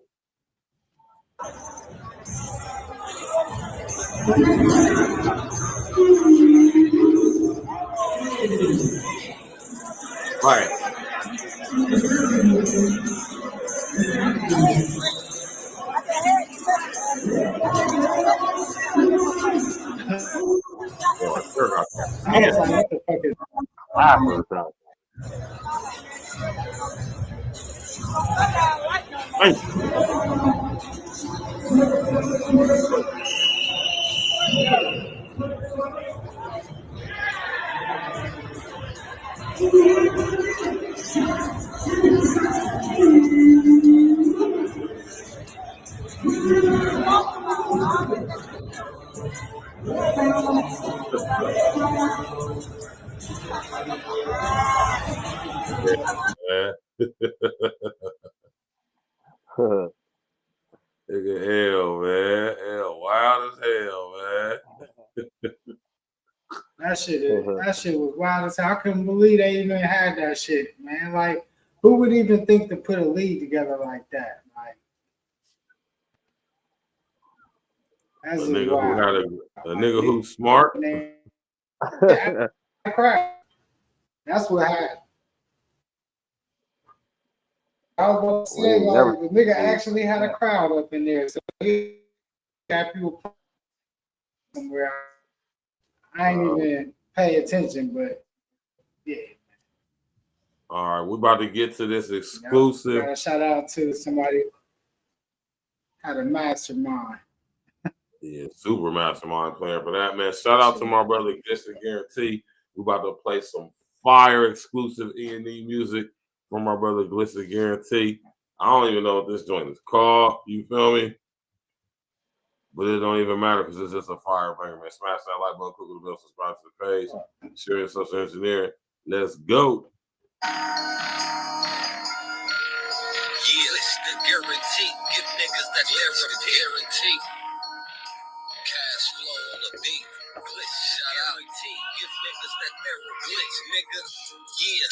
Right. Yeah, sure got that. I was like, what the fuck is Thank Yeah, nigga, hell, man. Hell, wild as hell, man. that shit was wild as hell. I couldn't believe they even had that shit, man. Like, who would even think to put a league together like that? Like, that's A just nigga wild. who had a nigga who's smart. That's what happened. I was about to say, like, the nigga actually had a crowd up in there, so he got people somewhere. I ain't even pay attention, but yeah. All right, we're about to get to this exclusive. Got a shout out to somebody who had a mastermind. Yeah, super mastermind player for that, man. Shout out to my brother, Glitz Guarantee. We're about to play some fire exclusive E.N.E music from my brother, Glitz Guarantee. I don't even know what this joint is called. You feel me? But it don't even matter because it's just a fire banger, man. Smash that like button, click the bell, subscribe to the page, share your social engineering. Let's go. The guarantee, give niggas that guarantee. Cash flow on the beat, glitch, shout out. Give niggas that Glitz, nigga. Yeah.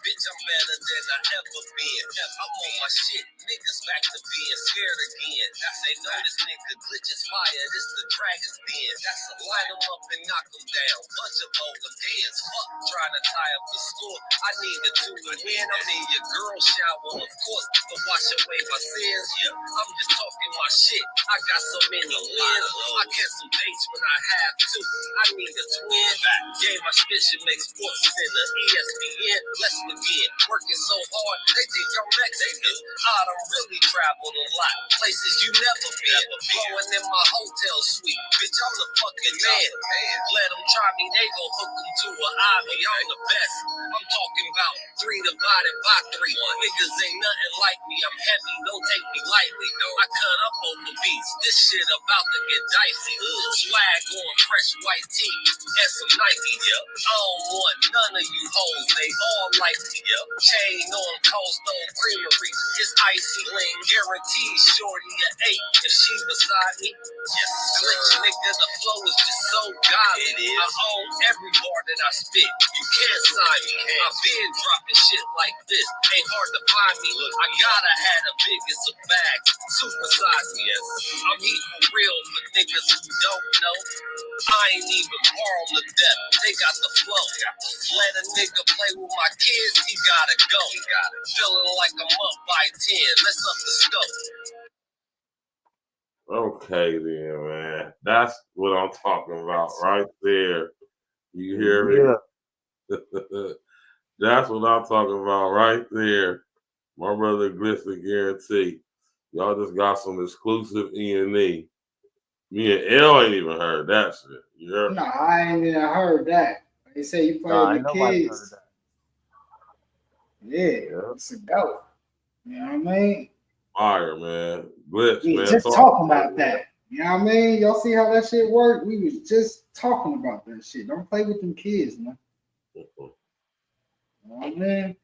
Bitch, I'm better than I ever been. I'm on my shit. Niggas back to being scared again. They know this nigga glitch is fire. This the dragon's den. That's a line them up and knock them down. Bunch of volunteers. Fuck trying to tie up the score. I need a 2 to win. I'm in your girl shower, of course, to wash away my sins. Yeah, I'm just talking my shit. I got so many wins. I cancel dates when I have to. I need a twin. Game my shit should make sports center. ESPN. Let's begin. Working so hard, they think I'm Mexican. I done really traveled a lot. Places you never been. Blowing in my hotel suite. Bitch, I'm the fucking man. Let them try me, they gon' hook them to an Ivy. I'm the best. I'm talking about 3 divided by 3. Niggas ain't nothing like me. I'm heavy, don't take me lightly. I cut up on the beats. This shit about to get dicey. Swag on fresh white tee and some Nike. I don't want none of you hoes. They all like me. Chain on Cold Stone Creamery. It's icy lane. Guaranteed shorty a 8 if she beside me. Yes, glitch nigga, the flow is just so godly. I own every bar that I spit. You can't sign me. I've been dropping shit like this. Ain't hard to find me. I gotta have the biggest of bags. Super size me. Yes, I'm heat for real for niggas who don't know. I ain't even born to death. They got the flow. Let a nigga play with my kids. He gotta go. Feeling like I'm up by 10. Let's up the scope. Okay, then, man. That's what I'm talking about right there. You hear me? Yeah. That's what I'm talking about right there. My brother Glitz the Guarantee. Y'all just got some exclusive E.N.E. Me and L ain't even heard that shit. You heard? No, I ain't even heard that. They say you play with the kids. Yeah, it's a go. You know what I mean? Fire, man. Glitz, we man. Just talking about that. You know what I mean? Y'all see how that shit work? We was just talking about that shit. Don't play with them kids, man. You know what I mean?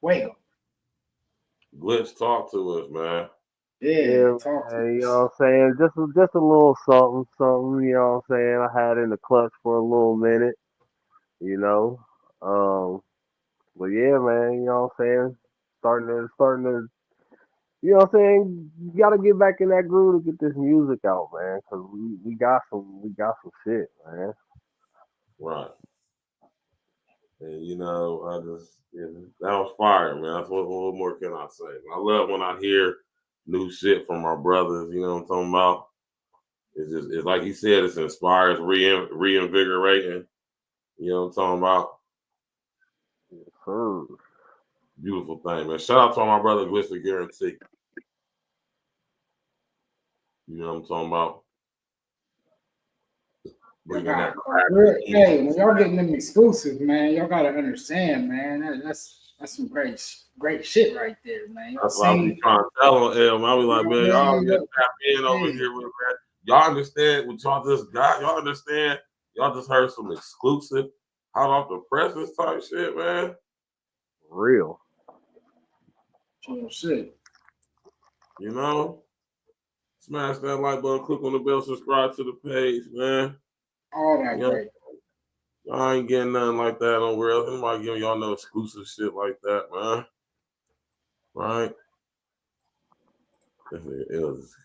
Wait. Glitz, talk to us, man. Yeah, talk to us. You know what I'm saying? Just a little something, you know what I'm saying? I had in the clutch for a little minute, you know. But yeah, man, you know what I'm saying? Starting to you know what I'm saying? You gotta get back in that groove to get this music out, man, because we got some shit, man. Right. And you know, that was fire, man. That's what more can I say? I love when I hear new shit from our brothers, you know what I'm talking about? It's like he said, it inspires, reinvigorating. You know what I'm talking about? Yes, sir. Beautiful thing, man. Shout out to my brother Glitz the Guarantee. You know what I'm talking about? Bringing that crack. Hey, when y'all getting them exclusives, man, y'all gotta understand, man. That's some great shit right there, man. That's why I be trying to tell on L, man. I be like, man, y'all get tapped in over here with that. Y'all understand what y'all just got? Y'all understand? Y'all just heard some exclusive, hot off the presses type shit, man. Real. Oh, shit. You know? Smash that like button, click on the bell, subscribe to the page, man. All that great. Y'all ain't getting nothing like that nowhere else. Anybody giving y'all no exclusive shit like that, man. Right? It was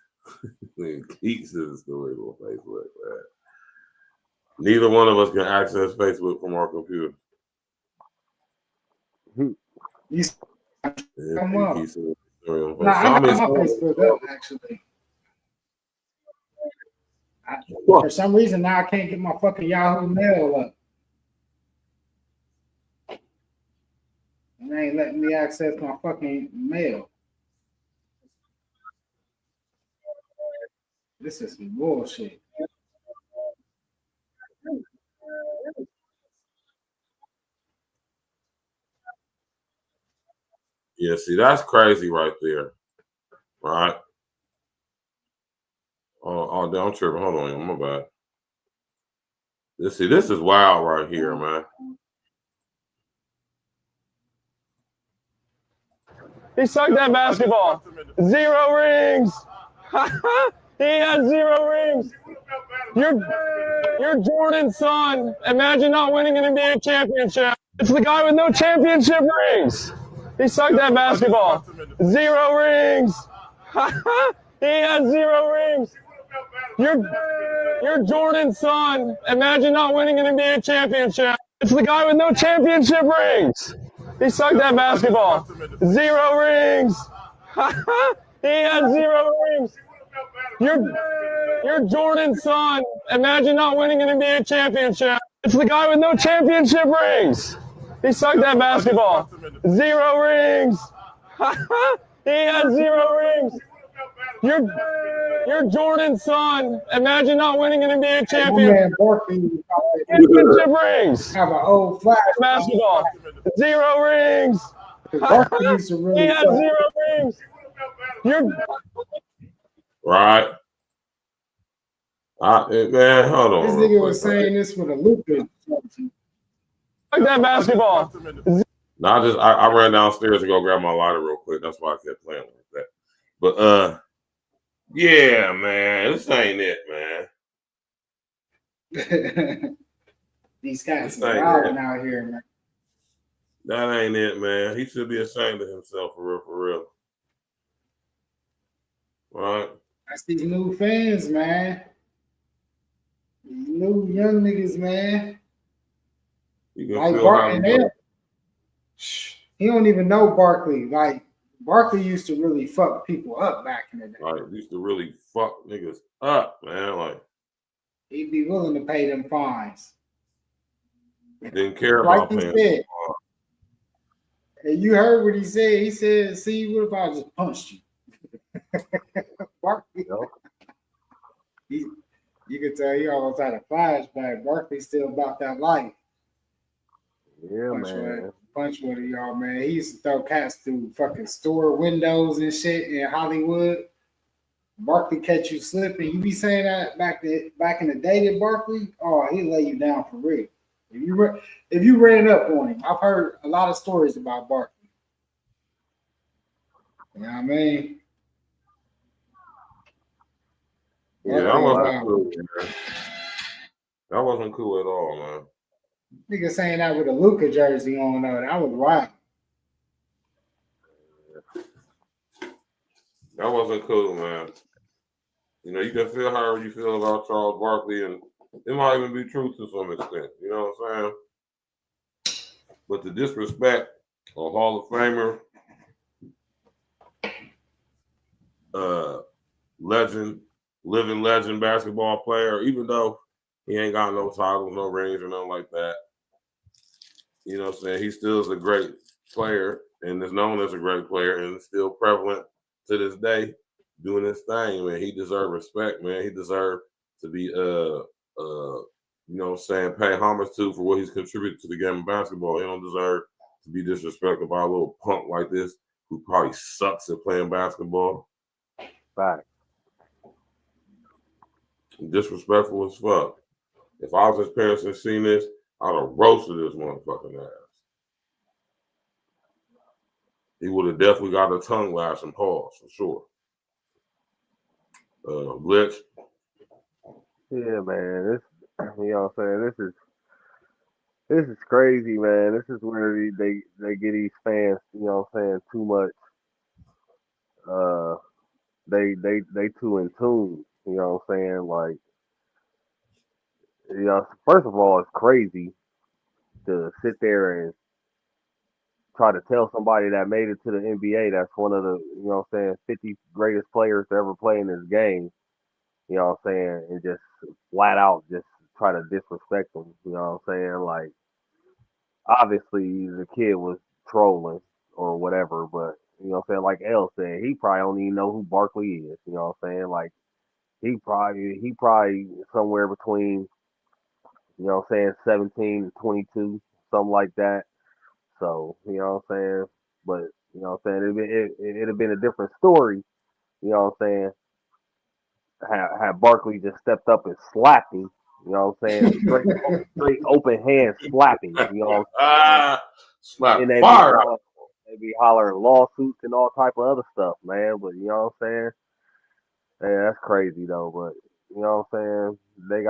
Keeks is story on Facebook, man. Neither one of us can access Facebook from our computer. Come on. Nah, I got my Facebook up, actually. For some reason, now I can't get my fucking Yahoo Mail up. It ain't letting me access my fucking mail. This is some bullshit. Yeah, see, that's crazy right there. Right? Oh, damn, I'm tripping. Hold on, my bad. This is wild right here, man. He sucked at basketball. 0 rings. He had 0 rings. You're Jordan's son. Imagine not winning an NBA championship. It's the guy with no championship rings. He sucked at basketball. 0 rings. He had 0 rings. You're Jordan's son. Imagine not winning an NBA championship. It's the guy with no championship rings. He sucked at basketball. 0 rings. He had 0 rings. You're Jordan's son. Imagine not winning an NBA championship. It's the guy with no championship rings. He sucked at basketball. 0 rings. He had 0 rings. You're Jordan's son. Imagine not winning an NBA championship. Championship rings. Have an old flash. Basketball. 0 rings. Barkley used to really He had 0 rings. Right. Man, hold on. This nigga was saying this with a Luka. Like that basketball. No, I ran downstairs to go grab my lighter real quick. That's why I kept playing like that. But yeah, man, this ain't it, man. These guys are wilding out here, man. That ain't it, man. He should be ashamed of himself for real. Right? That's these new fans, man. These new young niggas, man. Like Barkley, he don't even know Barkley. Like Barkley used to really fuck people up back in the day. Like used to really fuck niggas up, man. Like he'd be willing to pay them fines. Didn't care about paying. Said, and you heard what he said. He said, "See, what if I just punched you?" Barkley, you could tell he almost had a flashback. Barkley's still about that life. Yeah, man. Punch one of y'all, man. He used to throw cats through fucking store windows and shit in Hollywood. Barkley catch you slipping. You be saying that back in the day to Barkley, oh, he'll lay you down for real. If you ran up on him, I've heard a lot of stories about Barkley. You know what I mean? Yeah, that wasn't cool, man. That wasn't cool at all, man. Nigga saying that with a Luka jersey on, though. That was wild. That wasn't cool, man. You know, you can feel however you feel about Charles Barkley, and it might even be true to some extent. You know what I'm saying? But the disrespect of Hall of Famer, legend, living legend basketball player, even though he ain't got no titles, no rings, or nothing like that. You know what I'm saying? He still is a great player and is known as a great player and still prevalent to this day doing his thing, man. He deserves respect, man. He deserves to be, you know what I'm saying, pay homage to for what he's contributed to the game of basketball. He don't deserve to be disrespected by a little punk like this who probably sucks at playing basketball. Right. Disrespectful as fuck. If I was his parents and seen this, I'd have roasted this motherfucking ass. He would have definitely got a tongue lash and pause for sure. Glitch. Yeah, man. You know what I'm saying? This is crazy, man. This is where they get these fans, you know what I'm saying, too much. They too in tune, you know what I'm saying? Like, you know, first of all, it's crazy to sit there and try to tell somebody that made it to the NBA that's one of the, you know what I'm saying, 50 greatest players to ever play in this game, you know what I'm saying, and just flat out just try to disrespect them, you know what I'm saying? Like, obviously the kid was trolling or whatever, but you know what I'm saying, like L said, he probably don't even know who Barkley is, you know what I'm saying? Like, he probably somewhere between, you know what I'm saying, 17 and 22, something like that. So, you know what I'm saying? But, you know what I'm saying? It'd have been a different story, you know what I'm saying? Had Barkley just stepped up and slapped him, you know what I'm saying? Straight open hand slapping, you know. Slap and fire. They be hollering lawsuits and all type of other stuff, man. But you know what I'm saying? Yeah, that's crazy though. But you know what I'm saying? They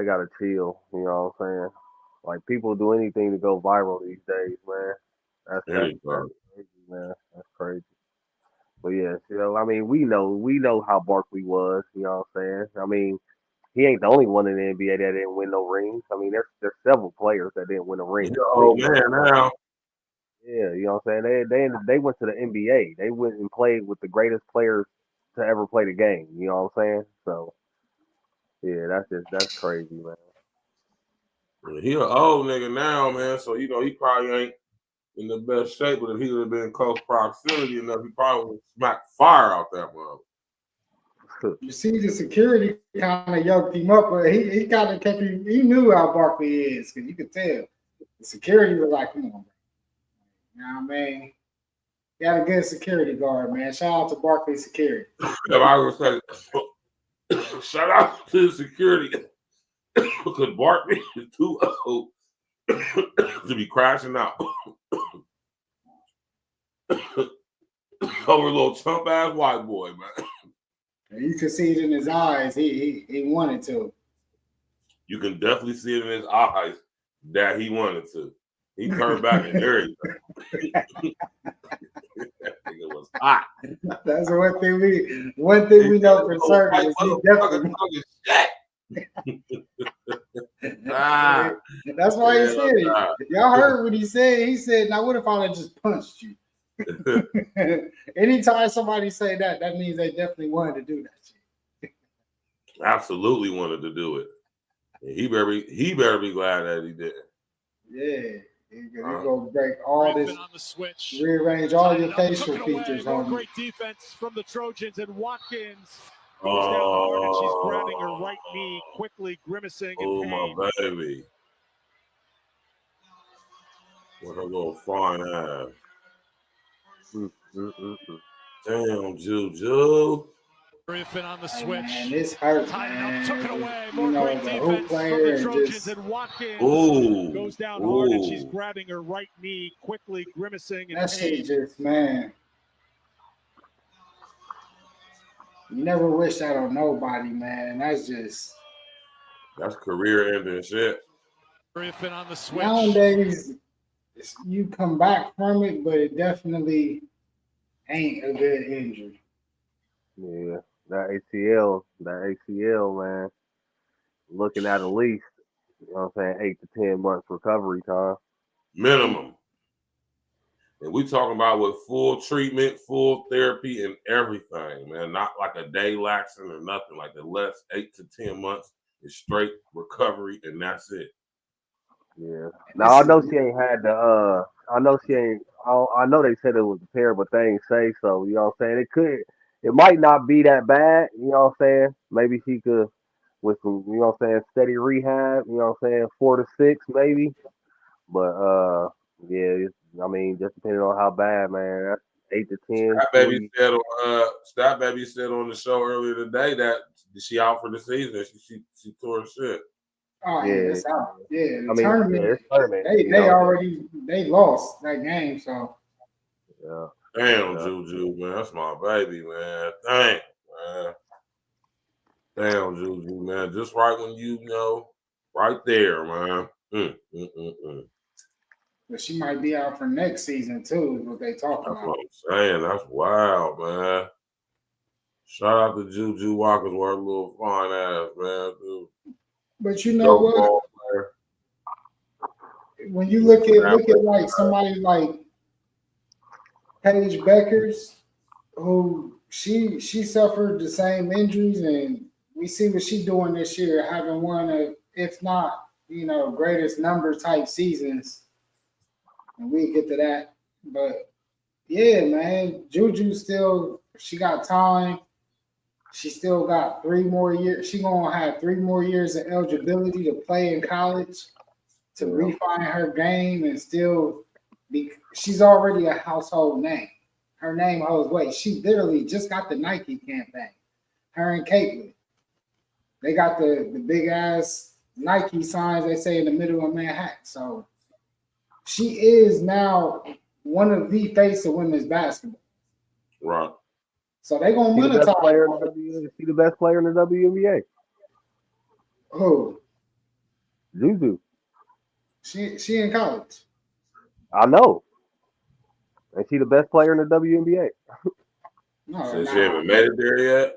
gotta chill. You know what I'm saying? Like people do anything to go viral these days, man. That's Anything. crazy, man. That's crazy. But yeah, I mean, we know how Barkley was. You know what I'm saying? I mean, he ain't the only one in the NBA that didn't win no rings. I mean, there's several players that didn't win a ring. He's an old man now. Yeah, you know what I'm saying? They went to the NBA. They went and played with the greatest players to ever play the game. You know what I'm saying? So yeah, that's crazy, man. He an old nigga now, man. So he probably ain't in the best shape. But if he would have been in close proximity enough, he probably would have smacked fire out that mother. You see, the security kind of yoked him up, but he kind of kept him. He knew how Barkley is because you could tell. The security was like, "Come on, bro." You know what I mean? He had a good security guard, man. Shout out to Barkley security. Yeah, I was gonna say, shout out to the security because Barkley is too old to be crashing out over a little chump ass white boy, man. You could see it in his eyes. He wanted to. You can definitely see it in his eyes that he wanted to. He turned back and everything. That nigga was hot. That's one thing we know for certain. He definitely. That's why he said it. Y'all heard what he said. He said, "Now what if I just punched you?" Anytime somebody say that, that means they definitely wanted to do that shit. Absolutely wanted to do it. And he better be glad that he did. Yeah, he's gonna break all this, rearrange all your facial features on great defense from the Trojans, and Watkins goes down hard, and she's grabbing her right knee, quickly grimacing in pain. Oh my baby! What a little fine ass. Damn, Juju. Griffin on the switch. Man, this hurts, man. Took it away. You know, great the defense hoop player from the and Trojans, just and Watkins goes down Ooh. hard, and she's grabbing her right knee, quickly grimacing in that pain. shit just, man. You never wish that on nobody, man. That's career-ending shit. Griffin on the switch. Nowadays, you come back from it, but it definitely ain't a good injury. Yeah, that ACL, man. Looking at least, you know what I'm saying, 8 to 10 months recovery time. Minimum. And we talking about with full treatment, full therapy, and everything, man. Not like a day laxing or nothing. Like the less 8 to 10 months is straight recovery, and that's it. Yeah. Now I know she ain't had the. I know she ain't. I know they said it was a pair, but they ain't say so. You know what I'm saying? It might not be that bad. You know what I'm saying? Maybe she could, with some, you know what I'm saying, steady rehab. You know what I'm saying, 4 to 6 maybe. But yeah. I mean, just depending on how bad, man. That's 8 to 10. Stat Baby said on the show earlier today that she out for the season. She tore her shit. Oh yeah, it's out. Yeah, the tournament. They lost that game, so. Yeah. Damn, Juju, man, that's my baby, man. Damn, Juju, man. Just right when you know, right there, man. But she might be out for next season too, is what they talking about. That's what I'm saying. That's wild, man. Shout out to Juju Walker's work, little fine ass, man. Dude. But you know what? When you look at like somebody like Paige Beckers, who she suffered the same injuries, and we see what she's doing this year, having one of, if not, greatest number type seasons. And we get to that. But yeah, man, Juju she got time. She still got 3 more years. She's gonna have 3 more years of eligibility to play in college, to refine her game and still be. She's already a household name. Her name holds weight. She literally just got the Nike campaign. Her and Caitlin. They got the big ass Nike signs, they say, in the middle of Manhattan. So she is now one of the face of women's basketball. Right. So they're gonna monetize. Is she the best player in the WNBA? Who? Juju. She in college. I know. And she the best player in the WNBA. No, Since she haven't made it there yet.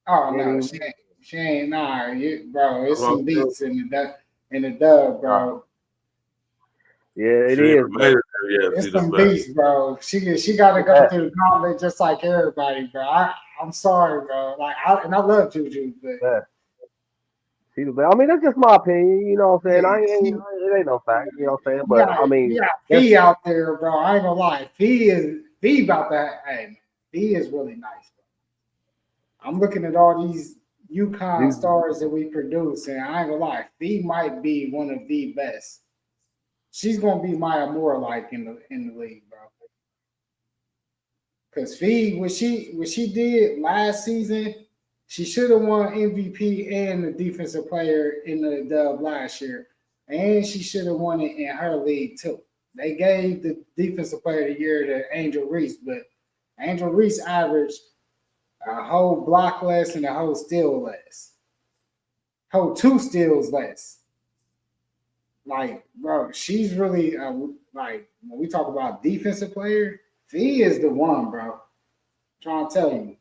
Oh She ain't no, even- she ain't. Nah, bro. It's Come on, some beats in the dub, bro. Yeah, it She is. ain't made it there yet. It's She the some best. beats, bro. She got to go through the gauntlet just like everybody, bro. I'm sorry, bro. Like I love Juju, but Yeah. She the best. I mean, that's just my opinion. You know what I'm saying? It ain't no fact. You know what I'm saying? But I mean, you got Fee out there, bro. I ain't gonna lie. Fee about that. Hey, Fee is really nice, bro. I'm looking at all these UConn stars that we produce, and I ain't gonna lie. Fee might be one of the best. She's gonna be Maya Moore like in the league, bro. Cause Fee, what she did last season, she should have won MVP and the defensive player in the dub last year, and she should have won it in her league too. They gave the defensive player of the year to Angel Reese, but Angel Reese averaged a whole block less and a whole steal less, whole 2 steals less. Like, bro, she's really like when we talk about defensive player, Fee is the one, bro. I'm trying to tell you,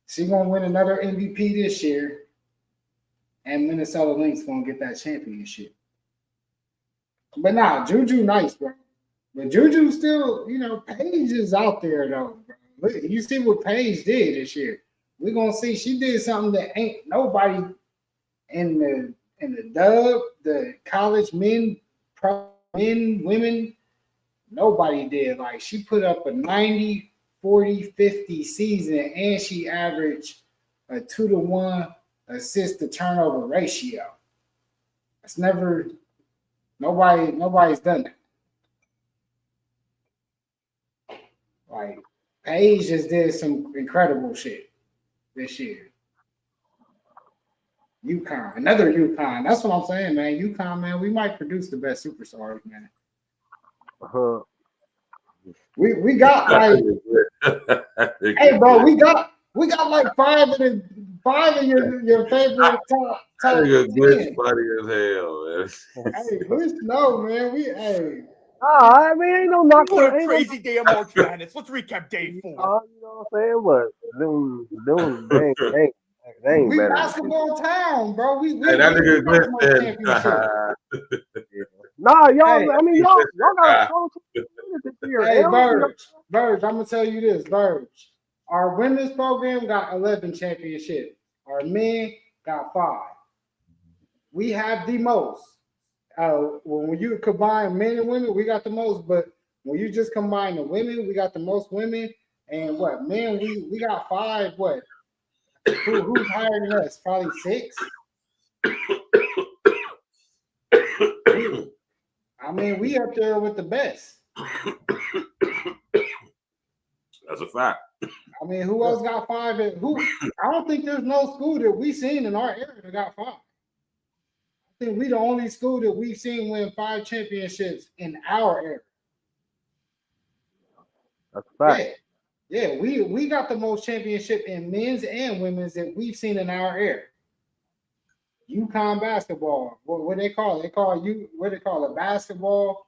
she's gonna win another MVP this year, and Minnesota Lynx gonna get that championship. But nah, Juju nice, bro. But Juju still, Paige is out there though, bro. Look, you see what Paige did this year. We're gonna see she did something that ain't nobody in the dub, the college men, women, nobody did. Like she put up a 90, 40, 50 season, and she averaged a 2-to-1 assist to turnover ratio. It's never nobody's done that. Like Paige just did some incredible shit this year. UConn, another UConn. That's what I'm saying, man. UConn, man, we might produce the best superstars, man. We got like, hey, bro, we got like five of your favorite top. Glitch funny as hell, man. Hey, Glitch, no, man. I mean, ain't no knock. What a crazy day of March Madness. Let's recap day 4. You know what I'm saying? But they ain't We better. basketball town, bro. We That nigga Glitch said. Nah, y'all. Hey, I mean, y'all got a strong team this year. Hey, Verge, I'm gonna tell you this, Verge. Our women's program got 11 championships. Our men got 5. We have the most. When you combine men and women, we got the most. But when you just combine the women, we got the most women. And what men? We got 5. What? Who's higher than us? Probably 6. I mean, we up there with the best. That's a fact. I mean, who else got 5? I don't think there's no school that we've seen in our area that got 5. I think we the only school that we've seen win 5 championships in our area. That's a fact. Yeah, we got the most championship in men's and women's that we've seen in our area. UConn basketball. What they call it? What they call it? Basketball.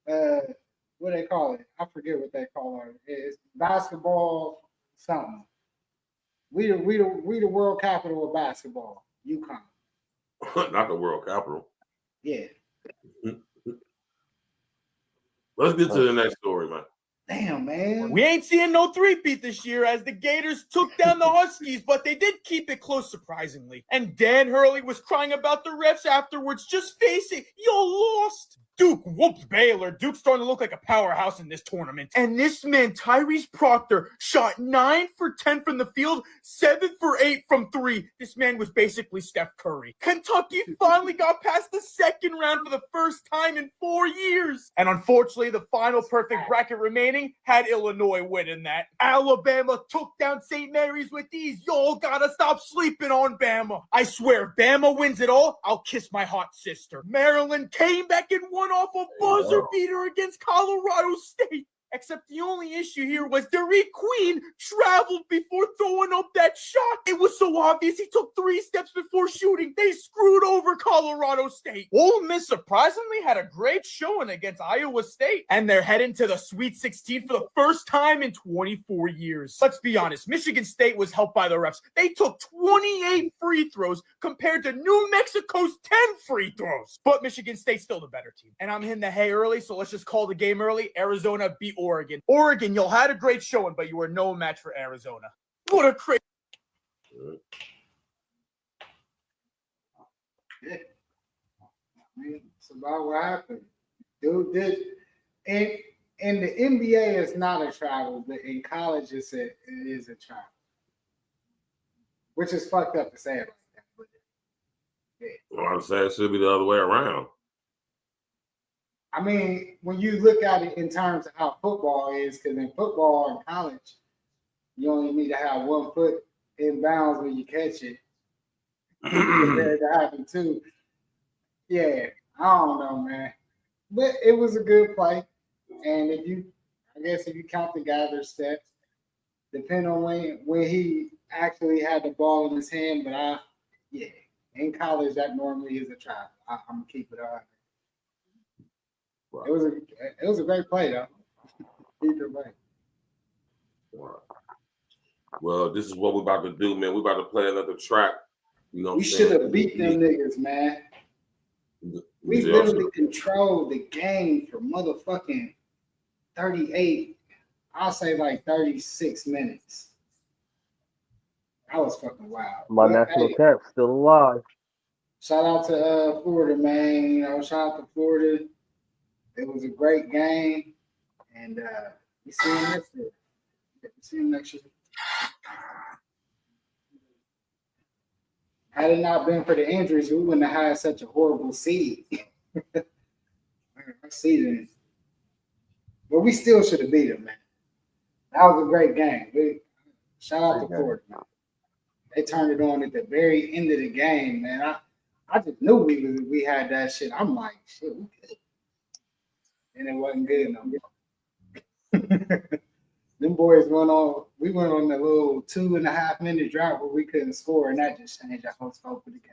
What they call it? I forget what they call it. It's basketball something. We the world capital of basketball. UConn. Not the world capital. Yeah. Let's get to the next story, man. Damn, man. We ain't seeing no 3-peat this year as the Gators took down the Huskies, but they did keep it close, surprisingly. And Dan Hurley was crying about the refs afterwards. Just face it, y'all lost. Duke whooped Baylor. Duke's starting to look like a powerhouse in this tournament. And this man, Tyrese Proctor, shot 9 for 10 from the field, 7 for 8 from 3. This man was basically Steph Curry. Kentucky finally got past the second round for the first time in 4 years. And unfortunately, the final perfect bracket remaining had Illinois winning that. Alabama took down St. Mary's with ease. Y'all gotta stop sleeping on Bama. I swear, if Bama wins it all, I'll kiss my hot sister. Maryland came back and won off a buzzer beater against Colorado State. Except the only issue here was Derek Queen traveled before throwing up that shot. It was so obvious he took 3 steps before shooting. They screwed over Colorado State. Ole Miss surprisingly had a great showing against Iowa State, and they're heading to the Sweet 16 for the first time in 24 years. Let's be honest, Michigan State was helped by the refs. They took 28 free throws compared to New Mexico's 10 free throws. But Michigan State's still the better team. And I'm hitting the hay early, so let's just call the game early. Arizona beat Oregon. Oregon, y'all had a great showing, but you were no match for Arizona. What a crazy. Yeah. I mean, it's about what happened. Dude did. In the NBA, it's not a travel, but in college, it is a travel. Which is fucked up to say it like that. But yeah. Well, I'm saying it should be the other way around. I mean, when you look at it in terms of how football is, because in football and college, you only need to have 1 foot in bounds when you catch it. Compared to having 2. Yeah, I don't know, man. But it was a good play. And if you count the gather steps, depending on when he actually had the ball in his hand, but in college that normally is a try. I'm gonna keep it on. Right. It was a great play though. Either way. Right. Well, this is what we're about to do, man. We're about to play another track. You know, we should have beat them niggas, man. We literally controlled the game for motherfucking 38. I'll say like 36 minutes. That was fucking wild. My national camp's still alive. Shout out to Florida, man. You know, shout out to Florida. It was a great game, and we see him next year. See him next year. Had it not been for the injuries, we wouldn't have had such a horrible seed. Season. But we still should have beat them, man. That was a great game. Shout out to Florida, man. They turned it on at the very end of the game, man. I just knew we had that shit. I'm like, shit, we good. And it wasn't good no more. Them boys went on the little 2.5 minute drought where we couldn't score, and that just changed the whole scope of the game.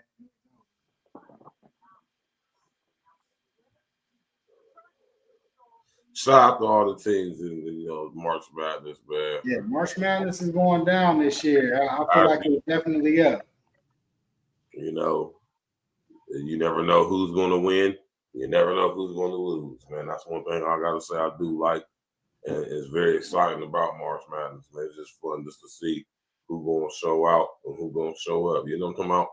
Shout out to all the teams in March Madness, man. Yeah, March Madness is going down this year. I feel like it's definitely up. You know, you never know who's going to win. You never know who's going to lose, man. That's one thing I got to say I do like. And it's very exciting about March Madness, man. It's just fun just to see who's going to show out and who's going to show up. You know what I'm talking about?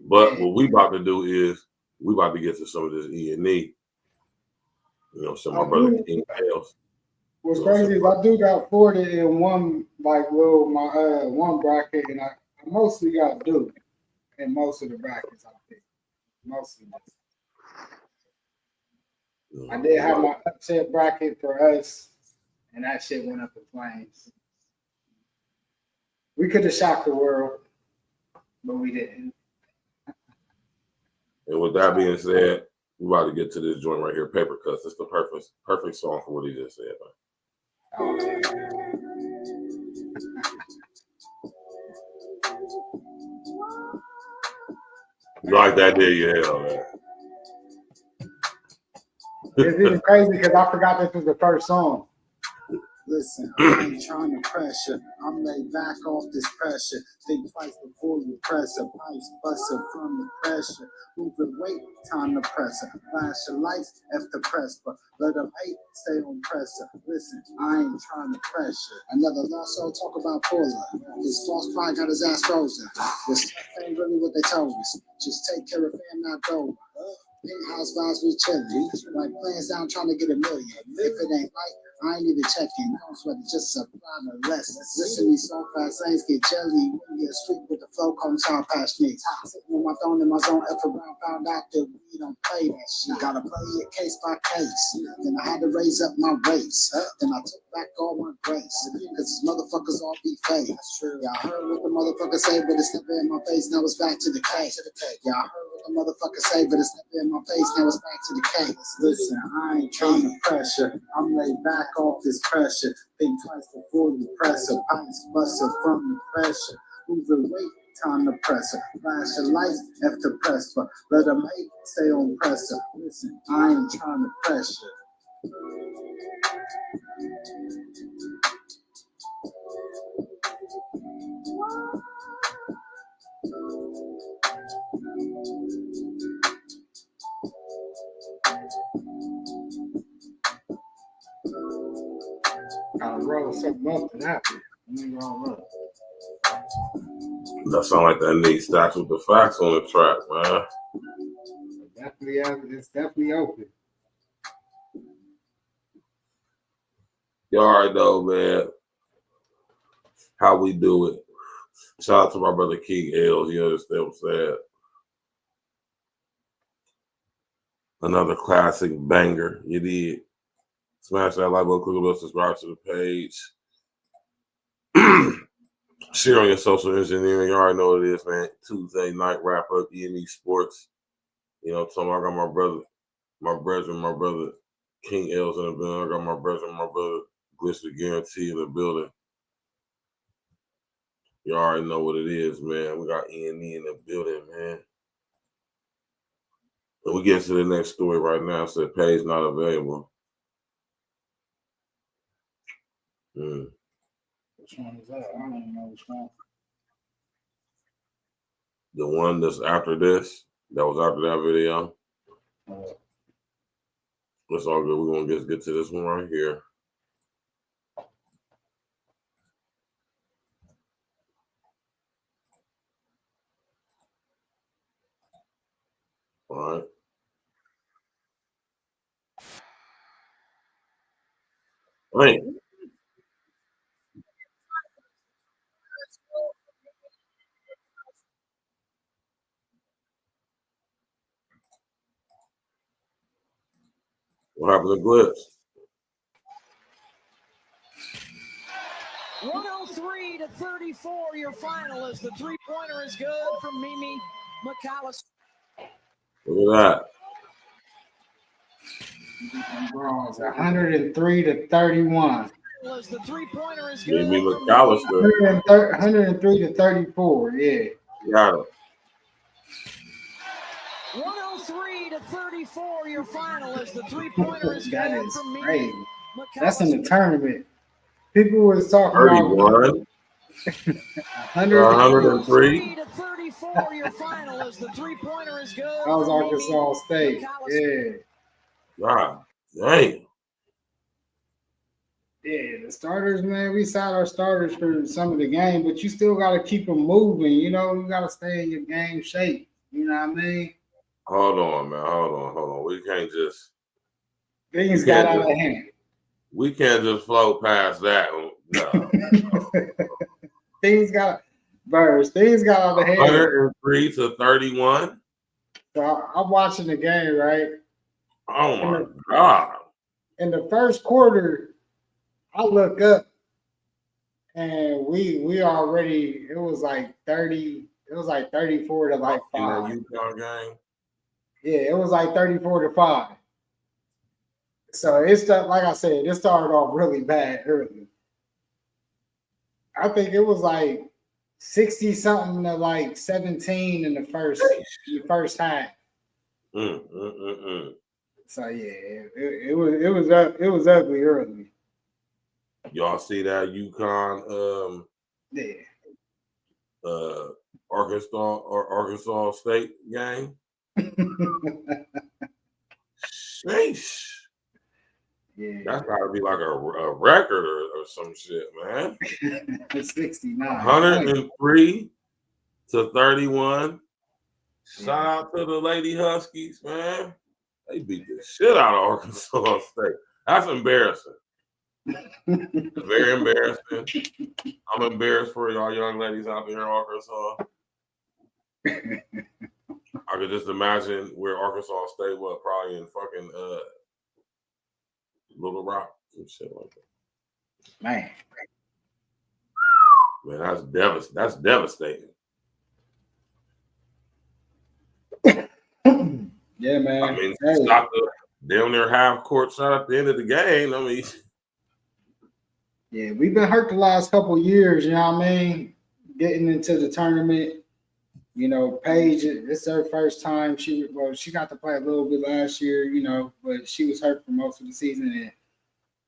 But what we about to do is we about to get to some of this E.N.E. You know, some of my brother King Hales. What's crazy is I do got Florida in one one bracket, and I mostly got Duke in most of the brackets. I think mostly. I did have my upset bracket for us, and that shit went up in flames. We could have shocked the world, but we didn't. And with that being said, we're about to get to this joint right here, Paper Cuts. It's the perfect song for what he just said, man. You like that, did you? Hell, man. It's even crazy because I forgot this was the first song. Listen, I ain't trying to pressure. I'm laid back off this pressure. Think twice before you press a pipes busting from the pressure. Moving weight, time to press her. Flash your lights, F the press, but let them hate, stay on pressure. Listen, I ain't trying to pressure. Another lost soul talk about Paula. His false pride got his ass frozen. This ain't really what they told us. Just take care of fam, not go. House vibes, we chillin'. Like plans down trying to get $1 million. If it ain't right, I ain't even checking. Don't sweat it, just supply the less. Listen, these so fast things get jelly. When you get sweet with the flow, come time past me. Sitting on my throne in my zone, F around, found out that we we don't play that shit. Gotta play it case by case. Then I had to raise up my race. Then I took back all my grace. Cause these motherfuckers all be fake. That's true. Y'all heard what the motherfucker say, but it's never in my face. Now it's back to the case. Y'all heard what the motherfucker say, but it's never in my face. Now it's back to the case. Listen, I ain't trying to pressure. I'm laid back off this pressure. Think twice before you press a pints busted from the pressure. Move the weight, time to press her. Flash your lights, F to press her. Let them hate, stay on presser. Listen, I ain't trying to pressure. Gotta roll something up to that. That sound like that neat stacks with the facts on the track, man. It's definitely open. You already know, man, how we do it. Shout out to my brother King L's, you understand what I'm saying? Another classic banger, you did. Smash that like button, click on subscribe to the page. Share on your social engineering. You already know what it is, man. Tuesday night wrap up, E.N.E Sports. You know, so I got my brother King L's in the building. I got my brother Glitch the Guarantee in the building. You already know what it is, man. We got E.N.E in the building, man. And we get to the next story right now. So the page not available. Which one is that? I don't even know which one. The one that's after this, that was after that video. It's all good. We're gonna get to this one right here. All right. Right. What happened to Glitch? 103-34, your final is the three-pointer is good from Mimi McAllister. Look at that. Bronze, 103-31. The three-pointer is good. Mimi McAllister. 103-34, yeah. Got it. 103-34, your final is the three-pointer is That good is from Mimi crazy. McAllister. That's in the tournament. People was talking 31. about 103. 103-34, your final is the three-pointer is good. That was Arkansas State. Yeah. God dang. Yeah, the starters, man, we sat our starters for some of the game, but you still got to keep them moving. You know, you got to stay in your game shape. You know what I mean? Hold on, man. Hold on. We can't just. Things got out of hand. We can't just float past that. No. Things got out of hand. 103-31. So I'm watching the game, right? Oh my God. In the first quarter, I look up and we already, it was like 30, it was like 34 to like 5. In that UConn game? Yeah, it was like 34 to 5. So it's like I said, it started off really bad early. I think it was like 60 something to like 17 in the first half. So yeah, it was ugly early. Y'all see that UConn Arkansas State game? Sheesh. Yeah. That's gotta be like a record or some shit, man. 69. 103-31. Shout out to the Lady Huskies, man. They beat the shit out of Arkansas State. That's embarrassing. Very embarrassing. I'm embarrassed for y'all young ladies out there in Arkansas. I could just imagine where Arkansas State was, probably in fucking Little Rock and shit like that. Man, that's devastating. Yeah, man. I mean, shot the damn near half court shot at the end of the game. I mean, yeah, we've been hurt the last couple of years. You know what I mean? Getting into the tournament. You know, Paige, it's her first time. She got to play a little bit last year, you know, but she was hurt for most of the season. And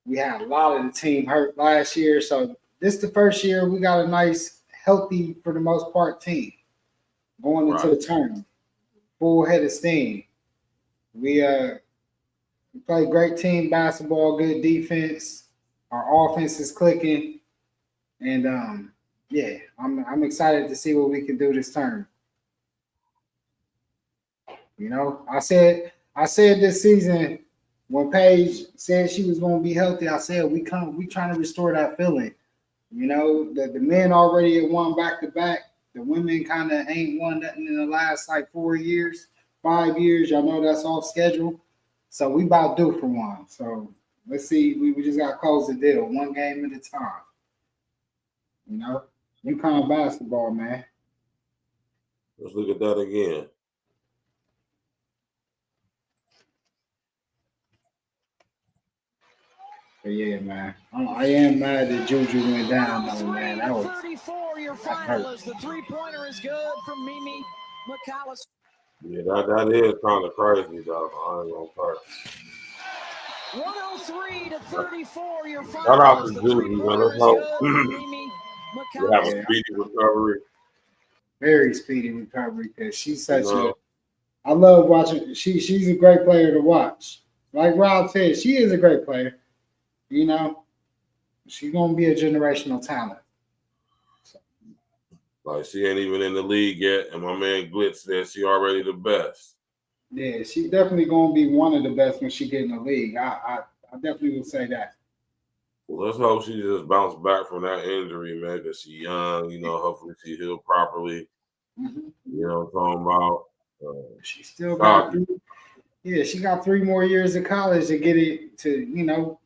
we had a lot of the team hurt last year. So this is the first year we got a nice, healthy, for the most part, team going into the tournament. Full head of steam. We play great team basketball, good defense. Our offense is clicking. And yeah, I'm excited to see what we can do this term. You know, I said this season when Paige said she was going to be healthy, I said we trying to restore that feeling. You know, the men already have won back to back. The women kind of ain't won nothing in the last like 4 years, 5 years. Y'all know that's off schedule. So we about due for one. So let's see. We just got to close the deal one game at a time. You know, UConn basketball, man. let's look at that again. But yeah, man. I am mad that Juju went down, though, man. That was 34, your final is the three-pointer is good from Mimi McAllister. Yeah, that is kind of crazy, though. I ain't gonna cry. 103 to 34, your Shout final out is to the Judy, man. three-pointer Let's is hope good from Mimi we have a McAllister. speedy recovery. very speedy recovery because she's such No. I love watching. She's a great player to watch. Like Rob said, she is a great player. You know, she's gonna be a generational talent. Like, she ain't even in the league yet, and my man Glitz said she already the best. Yeah, she's definitely gonna be one of the best when she get in the league. I definitely will say that. Well, let's hope she just bounced back from that injury, man, because she's young. You know, hopefully she healed properly. Mm-hmm. You know what I'm talking about? She still got she got 3 more years of college to get it to, you know,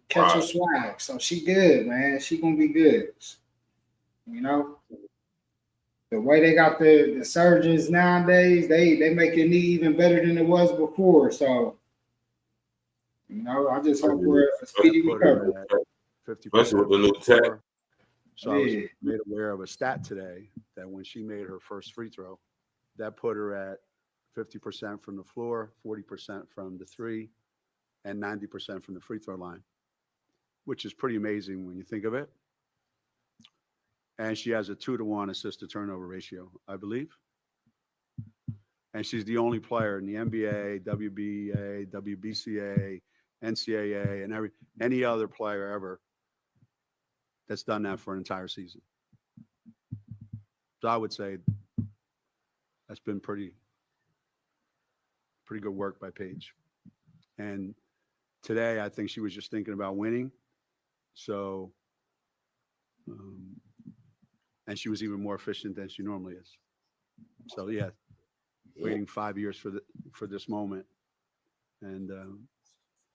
catch her swag. So she good, man. She gonna be good. You know, the way they got the surgeons nowadays, they make your knee even better than it was before. So, you know, I just hope we're a speedy recovery. 50% Especially with the new tech. So I was made aware of a stat today that when she made her first free throw, that put her at 50% from the floor, 40% from the three, and 90% from the free throw line, which is pretty amazing when you think of it. And she has a 2-to-1 assist to turnover ratio, I believe. And she's the only player in the NBA, WBA, WBCA, NCAA, and any other player ever that's done that for an entire season. So I would say that's been pretty good work by Paige. And today, I think she was just thinking about winning. So, and she was even more efficient than she normally is. So yeah, waiting 5 years for this moment, and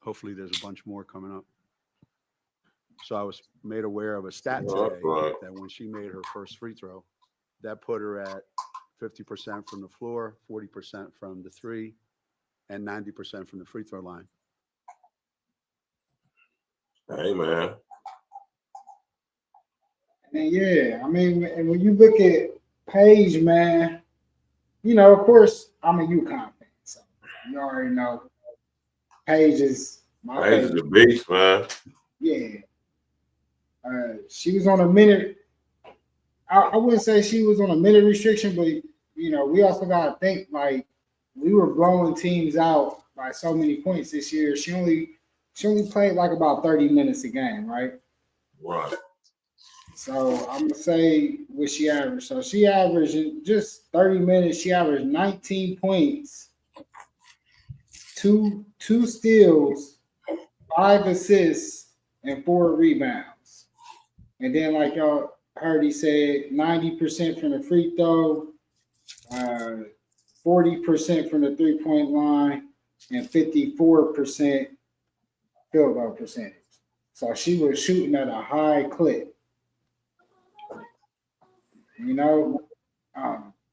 hopefully there's a bunch more coming up. So I was made aware of a stat today that when she made her first free throw, that put her at 50% from the floor, 40% from the three, and 90% from the free throw line. Hey, man. And yeah, I mean, and when you look at Paige, man, you know, of course, I'm a UConn fan, so you already know Paige is my Paige is the beast, man. Yeah. She was on a minute. I wouldn't say she was on a minute restriction, but you know, we also gotta think like we were blowing teams out by so many points this year. She only played like about 30 minutes a game, right? Right. So I'm gonna say what she averaged. So she averaged in just 30 minutes. She averaged 19 points, two steals, 5 assists, and 4 rebounds. And then, like y'all heard, he said 90% from the free throw, 40% from the 3-point line, and 54% field goal percentage. So she was shooting at a high clip. You know,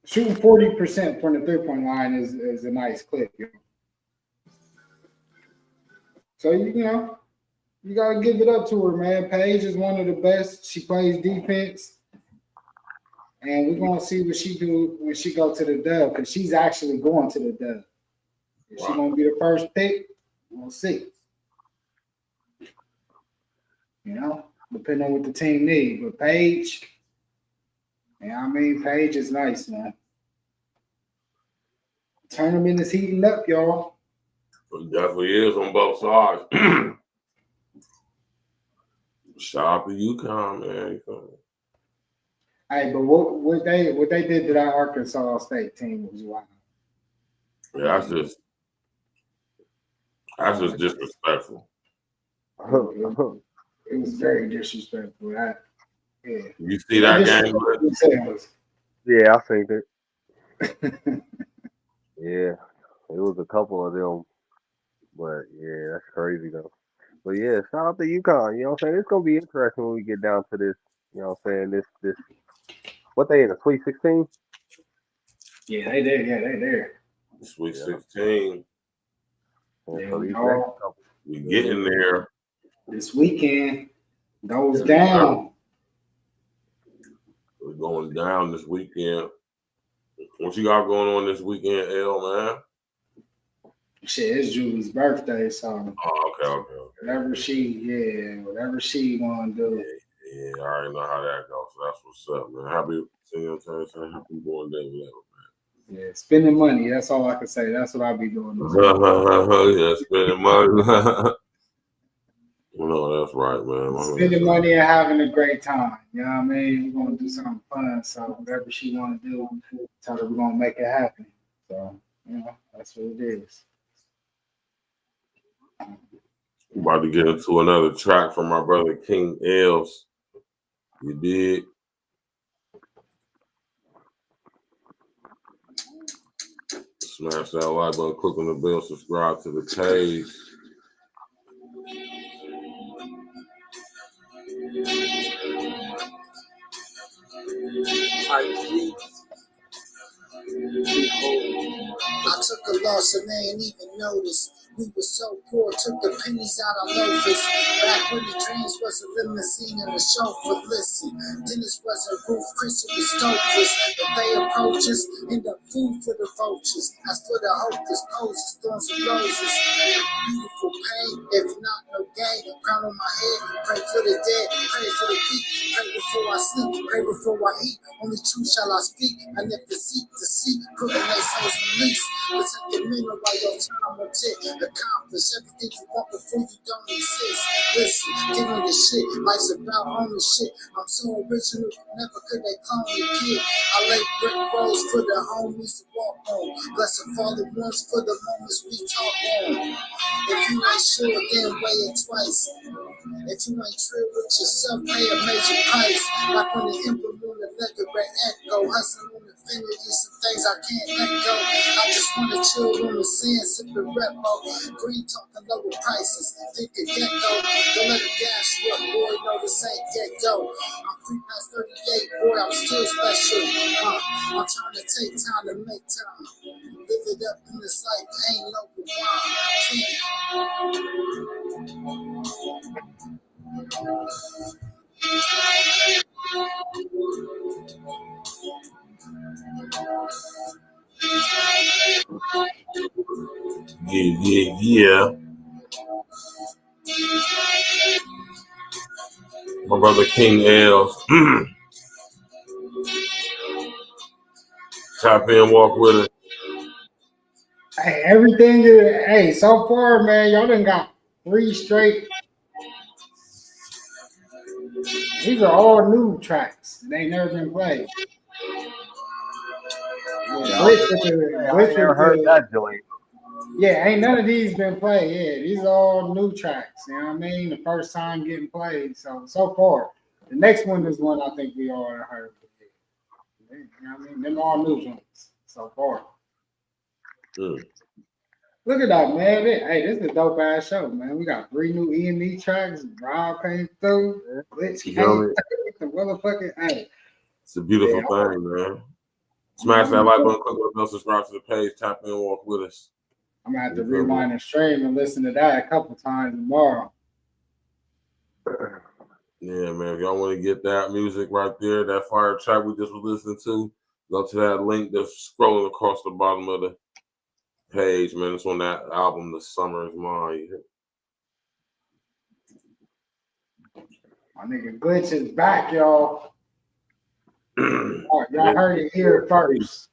shooting 40% from the 3-point line is a nice clip. So, you know, you got to give it up to her, man. Paige is one of the best. She plays defense. And we're going to see what she do when she go to the dub, because she's actually going to the dub. If she's going to be the first pick, we'll see. You know, depending on what the team needs. But Paige, Paige is nice, man. Tournament is heating up, y'all. It definitely is on both sides. Shout out to UConn, man. Hey, but what they did to that Arkansas State team was wild. Yeah, that's just disrespectful. It was very disrespectful. Yeah. You see that game? Yeah, I think it. Yeah, it was a couple of them, but yeah, that's crazy though. But yeah, shout out to UConn. You know what I'm saying? It's gonna be interesting when we get down to this. You know what I'm saying? This what they in the Sweet 16? Yeah, they there. Yeah, they there. Sweet 16. Yeah, so these next couple, we getting there. This weekend goes down. We're going down this weekend. What you got going on this weekend, L, man? Shit, it's Julie's birthday, so okay. Whatever she wanna do. Yeah, I already know how that goes. So that's what's up, man. Happy, you know what I'm saying? Happy born day, whatever, man. Yeah, spending money. That's all I can say. That's what I'll be doing. Yeah, spending money. No, that's right, man. Spending money and having a great time. You know what I mean? We're gonna do something fun. So whatever she wanna do, tell her we're gonna make it happen. So, you know, that's what it is. About to get into another track from my brother King Els. You did. Smash that like button, click on the bell, subscribe to the page. I took a loss and they ain't even notice. We were so poor, took the pennies out of loafers. Back when the dreams was a limousine and a chauffeur. Listen, Dennis wasn't roof, Chris was stokers. If they approach us, end up food for the vultures. As for the hopeless poses, thorns and roses. Beautiful pain, if not no gain. Crown on my head, pray for the dead, pray for the weak. Pray before I sleep, pray before I eat. Only truth shall I speak, and if deceit, putting their souls in lease. Protect the mineral while your time will tick. Accomplish everything you want before you don't exist. Listen, get on the shit. Life's about ownership. I'm so original, never could they clone me, kid. I lay brick roads for the homies to walk on. Bless the father once for the moments we talk on. If you ain't sure, then weigh it twice. If you ain't true with yourself, pay a major price. Like when the emblem on the leather red echo, hustling on infinity, some things I can't let go. I just wanna chill on the sand, sipping repo. Green talking lower prices, think a get-go. Don't let it gas you up, boy, no this ain't get-go. I'm 3 past 38, boy, I'm still special. I'm trying to take time to make time. Live it up in this life, ain't no rewind. Yeah. My brother King Els. Tap in, walk with it. Hey, everything is, hey, so far, man, y'all done got 3 straight. These are all new tracks. They ain't never been played. heard that joint. Yeah, ain't none of these been played. Yeah, these are all new tracks. You know what I mean? The first time getting played. So far. The next one is one I think we all heard. You know what I mean? Them all new joints so far. Look at that, man. Hey, this is a dope ass show, man. We got 3 new E.N.E tracks. Rob came through. Glitch came through. The motherfucking hey. It's a beautiful thing, man. Smash that like button, click on the bell, subscribe to the page, tap in, walk with us. I'm gonna have to rewind and stream and listen to that a couple times tomorrow. Yeah, man. If y'all want to get that music right there, that fire track we just was listening to, go to that link that's scrolling across the bottom of the page, man. It's on that album, The Summer Is Mine. My nigga Glitch is back, y'all. Y'all heard it here first.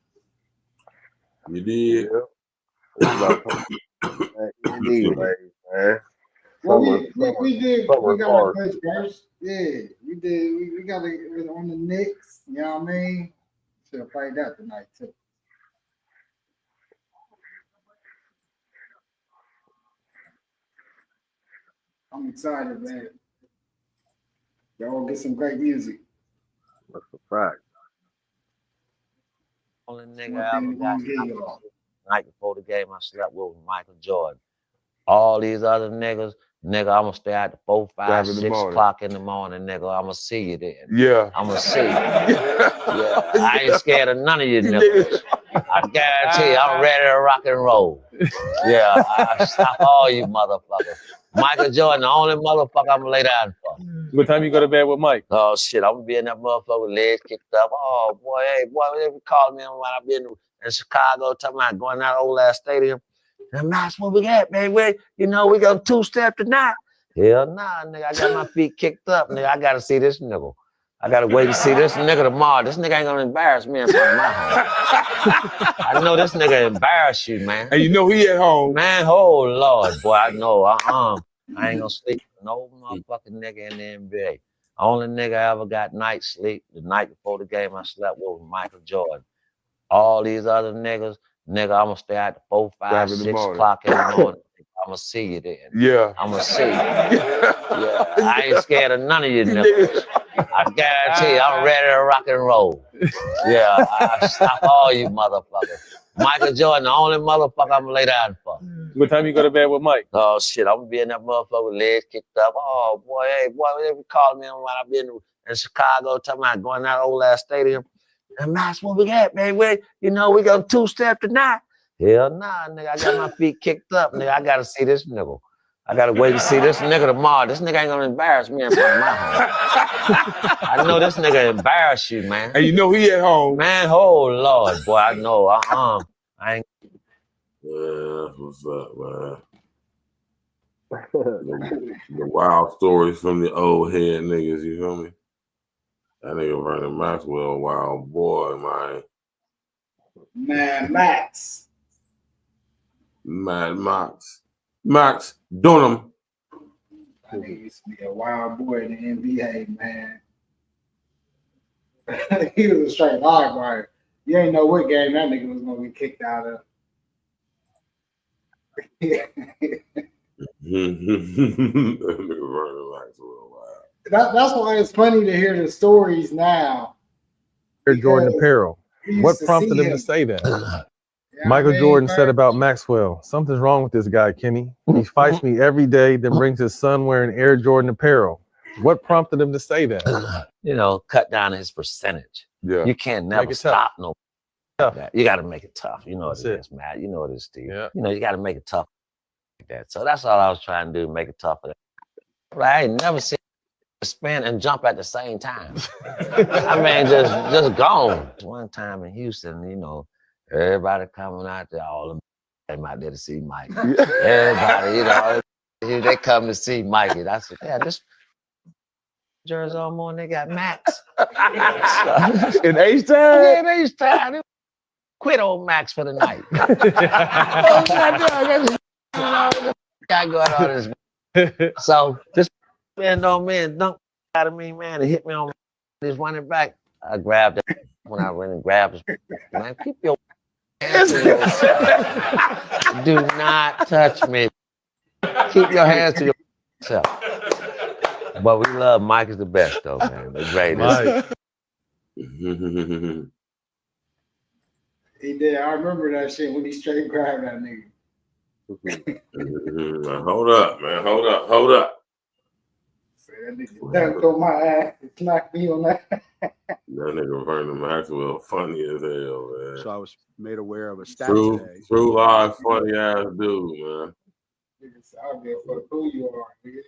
You did. Indeed, man. Well, we did. We got our Glitch first. Yeah, we did. We got it on the Knicks. You know what I mean? Should have played that tonight too. I'm excited, man. Y'all get some great music. That's a fact. Only nigga I ever got night before the game I slept with was Michael Jordan. All these other niggas, nigga, I'm gonna stay out to 4, 5, 6 o'clock in the morning, nigga. I'm gonna see you then. Yeah. I'm gonna see you. Yeah. I ain't scared of none of you niggas. I guarantee you, I'm ready to rock and roll. Yeah, I stop all you motherfuckers. Michael Jordan, the only motherfucker I'm gonna lay down for. What time you go to bed with Mike? Oh shit, I'm gonna be in that motherfucker with legs kicked up. Oh boy, hey boy, they be calling me when I been in Chicago, talking about going to that old ass stadium. And that's what we got, man. We got 2-step tonight. Hell nah, nigga. I got my feet kicked up, nigga. I gotta see this nigga. I gotta wait to see this nigga tomorrow. This nigga ain't gonna embarrass me in front of my home. I know this nigga embarrass you, man. And you know he at home. Man, oh Lord, boy, I know. I ain't gonna sleep with no motherfucking nigga in the NBA. Only nigga I ever got night sleep the night before the game I slept with was Michael Jordan. All these other niggas, nigga, I'm gonna stay out to 4, 5, 6 o'clock in the morning. I'm gonna see you then. Yeah. I'm gonna see you. Yeah. I ain't scared of none of you niggas. I guarantee you, I'm ready to rock and roll. Yeah, I stop all you motherfuckers. Michael Jordan, the only motherfucker I'm gonna lay down for. What time you go to bed with Mike? Oh shit, I'm gonna be in that motherfucker with legs kicked up. Oh boy, hey boy, they be calling me when I been in Chicago, talking about going to that old ass stadium. And that's what we got, man. We got 2-step tonight. Hell nah, nigga. I got my feet kicked up, nigga. I gotta see this nigga. I gotta wait to see this nigga tomorrow. This nigga ain't gonna embarrass me in front of my home. I know this nigga embarrass you, man. And you know he at home. Man, oh Lord, boy, I know. I ain't. Yeah, that's what's up, man. The wild stories from the old head niggas, you feel me? That nigga Vernon Maxwell, wild boy, man. Man, Max. Mad Max. Max Dunham. I think he used to be a wild boy in the NBA, man. He was a straight live wire. You ain't know what game that nigga was gonna be kicked out of. That's why it's funny to hear the stories now. Air Jordan apparel. What prompted him to say that? Michael Jordan said about Maxwell, something's wrong with this guy, Kenny. He fights me every day, then brings his son wearing Air Jordan apparel. What prompted him to say that? Cut down his percentage. Yeah. You can't never stop no. You got to make it tough. You know what it is, Matt. You know what it is, Steve. Yeah. You got to make it tough like that. So that's all I was trying to do, make it tough for that. I ain't never seen spin and jump at the same time. I mean, just gone. One time in Houston, everybody coming out there, all of them came out there to see Mike. Everybody, they come to see Mikey. I said, yeah, this jersey on more, they got Max. In H-Town? Yeah, in H-Town. Quit old Max for the night. I got all this. So just spend on me and dunk out of me, man, and hit me on this running back. I grabbed it when I went and grabbed his man. Keep your hands to yourself. Do not touch me. Keep your hands to yourself. But we love Mike is the best though, man. The greatest. He did. I remember that shit when he straight grabbed that nigga. Hold up, man. Hold up. That nigga dunked on my ass and knocked me on that. That nigga Vernon Maxwell funny as hell, man. So I was made aware of a stat True live funny ass dude, man. Niggas, I don't give a fuck who you are, nigga.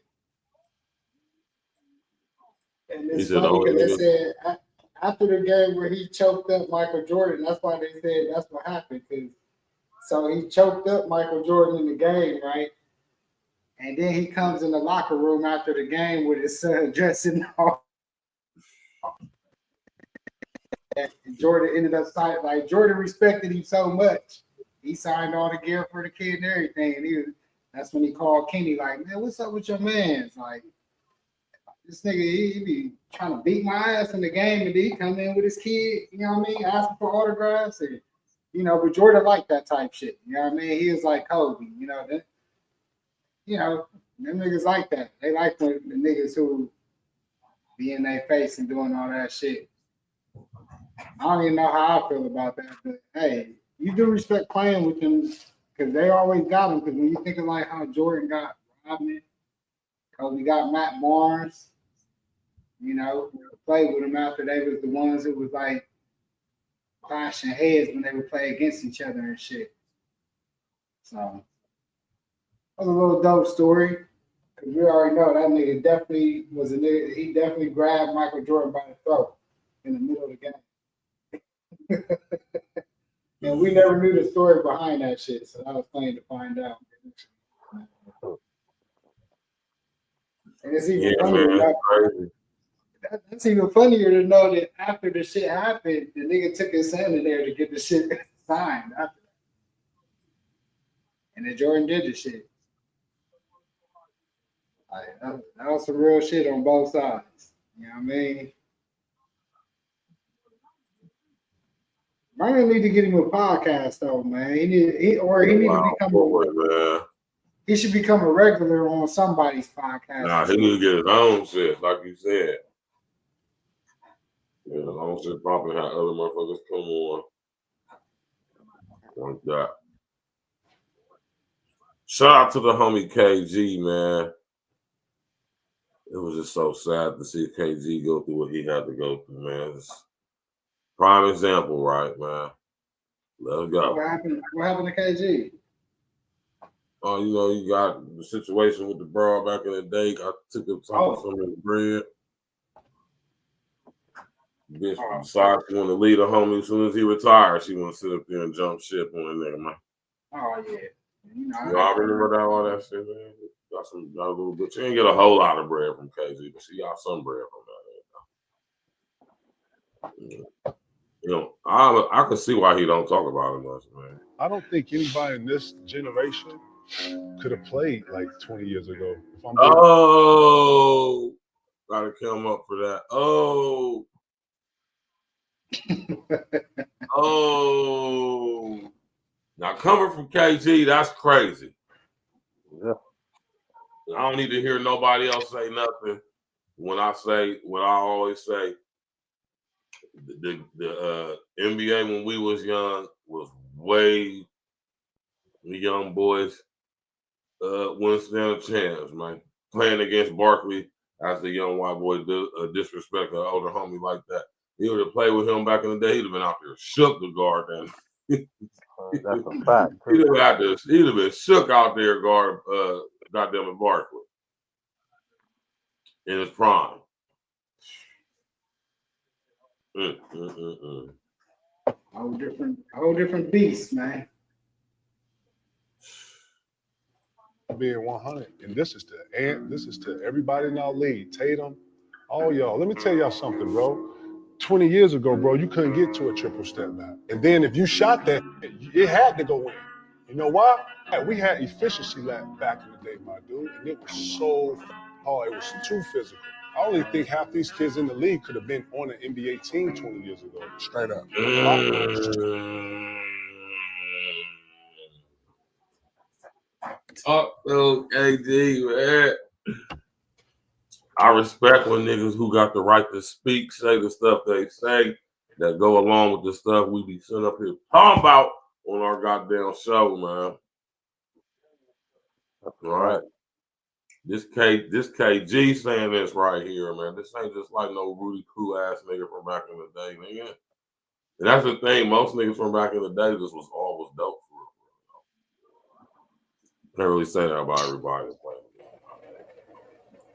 And it's He said, funny because they said after the game where he choked up Michael Jordan, that's why they said that's what happened. So he choked up Michael Jordan in the game, right? And then he comes in the locker room after the game with his son dressing off. And Jordan ended up signing, like Jordan respected him so much. He signed all the gear for the kid and everything. And that's when he called Kenny, like, man, what's up with your mans? Like, this nigga, he be trying to beat my ass in the game, and then he come in with his kid, you know what I mean, asking for autographs. And, you know, but Jordan liked that type shit. You know what I mean? He was like Kobe, you know. Them niggas like that. They like the niggas who be in their face and doing all that shit. I don't even know how I feel about that, but hey, you do respect playing with them because they always got them. Because when you think of like how Jordan got Rodman, Kobe got Matt Barnes, you know, played with them after they was the ones who was like clashing heads when they would play against each other and shit. So that was a little dope story. Cause we already know that nigga definitely was a nigga. He definitely grabbed Michael Jordan by the throat in the middle of the game. And we never knew the story behind that shit, so that was funny to find out. And it's even funnier. That's even funnier to know that after the shit happened, the nigga took his son in there to get the shit signed after that. And then Jordan did the shit. Like, that was some real shit on both sides. You know what I mean? Vernon need to get him a podcast though, man. He need to become he should become a regular on somebody's podcast. Nah, he need to get his own shit, like you said. Yeah, his own shit probably have other motherfuckers come on. Like that. Shout out to the homie KG, man. It was just so sad to see KG go through what he had to go through, man. It's prime example, right, man? Let it go. What happened to KG? Oh, you know, you got the situation with the bra back in the day. I took up some of the bread. Bitch decided she want to leave the homie as soon as he retired. She want to sit up there and jump ship on the nigga, man. Oh yeah. Y'all remember that all that shit, man? Got a little bit. She didn't get a whole lot of bread from KG, but she got some bread from that. Yeah. You know, I can see why he don't talk about it much, man. I don't think anybody in this generation could have played like 20 years ago. Gotta come up for that. Now coming from KG, that's crazy. Yeah. I don't need to hear nobody else say nothing when I say what I always say. The NBA when we was young was way the young boys wouldn't stand a chance, man. Playing against Barkley as the young white boy disrespect an older homie like that. He would have played with him back in the day. He'd have been out there shook the guard. And that's a fact. He'd have been shook out there guard goddamn Barkley in his prime. Whole different beast, man. Being 100, and this is to everybody in our league, Tatum, all y'all. Let me tell y'all something, bro. 20 years ago, bro, you couldn't get to a triple step back, and then if you shot that, it had to go in. You know why? We had efficiency back in the day, my dude, and it was so hard. It was too physical. I only think half these kids in the league could have been on an NBA team 20 years ago, straight up. KG, man. I respect when niggas who got the right to speak say the stuff they say, that go along with the stuff we be sitting up here talking about on our goddamn show, man. All right. This KG saying this right here, man. This ain't just like no Rudy Poo ass nigga from back in the day, nigga. And that's the thing. Most niggas from back in the day, this was always dope for real. Can't really say that about everybody that's playing the game.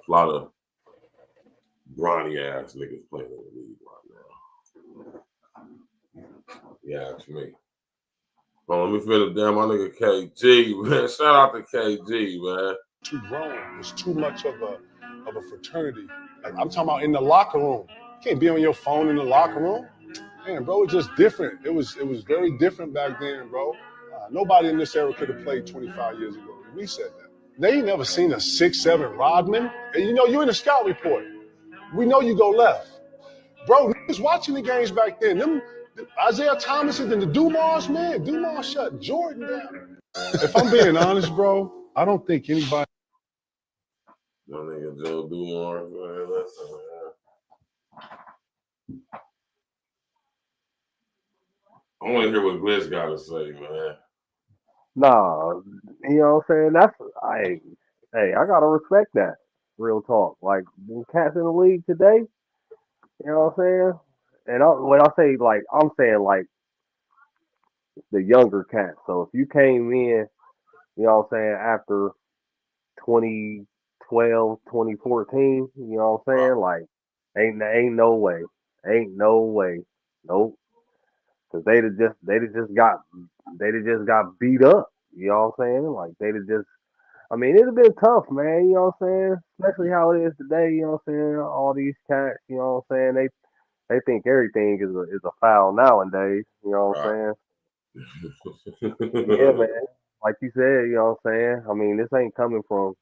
A lot of grimy ass niggas playing in the league right now. Yeah, it's me. Well, let me finish down my nigga KG, man. Shout out to KG, man. Too grown. It's too much of a fraternity. Like, I'm talking about in the locker room. You can't be on your phone in the locker room. Man, bro, it's just different. It was very different back then, bro. Nobody in this era could have played 25 years ago. We said that. They ain't never seen a 6'7" Rodman. And you know, you in the scout report. We know you go left. Bro, niggas watching the games back then. Them Isaiah Thomas and the Dumars, man. Dumars shut Jordan down. If I'm being honest, bro, I don't think anybody. My nigga Joe Dumars, man. Listen, man. I want to hear what Glitch got to say, man. Nah, you know what I'm saying? Hey, I gotta respect that. Real talk. Like the cats in the league today, you know what I'm saying? And when I say like, I'm saying like the younger cats. So if you came in, you know what I'm saying, after 2012, 2014, you know what I'm saying? Like, ain't no way. Nope. Cause they'd have just got beat up. You know what I'm saying? Like they'd have just. I mean, it'd have been tough, man. You know what I'm saying? Especially how it is today. You know what I'm saying? All these cats. You know what I'm saying? They think everything is a foul nowadays. You know what I'm saying? Yeah, man. Like you said, you know what I'm saying? I mean, this ain't coming from,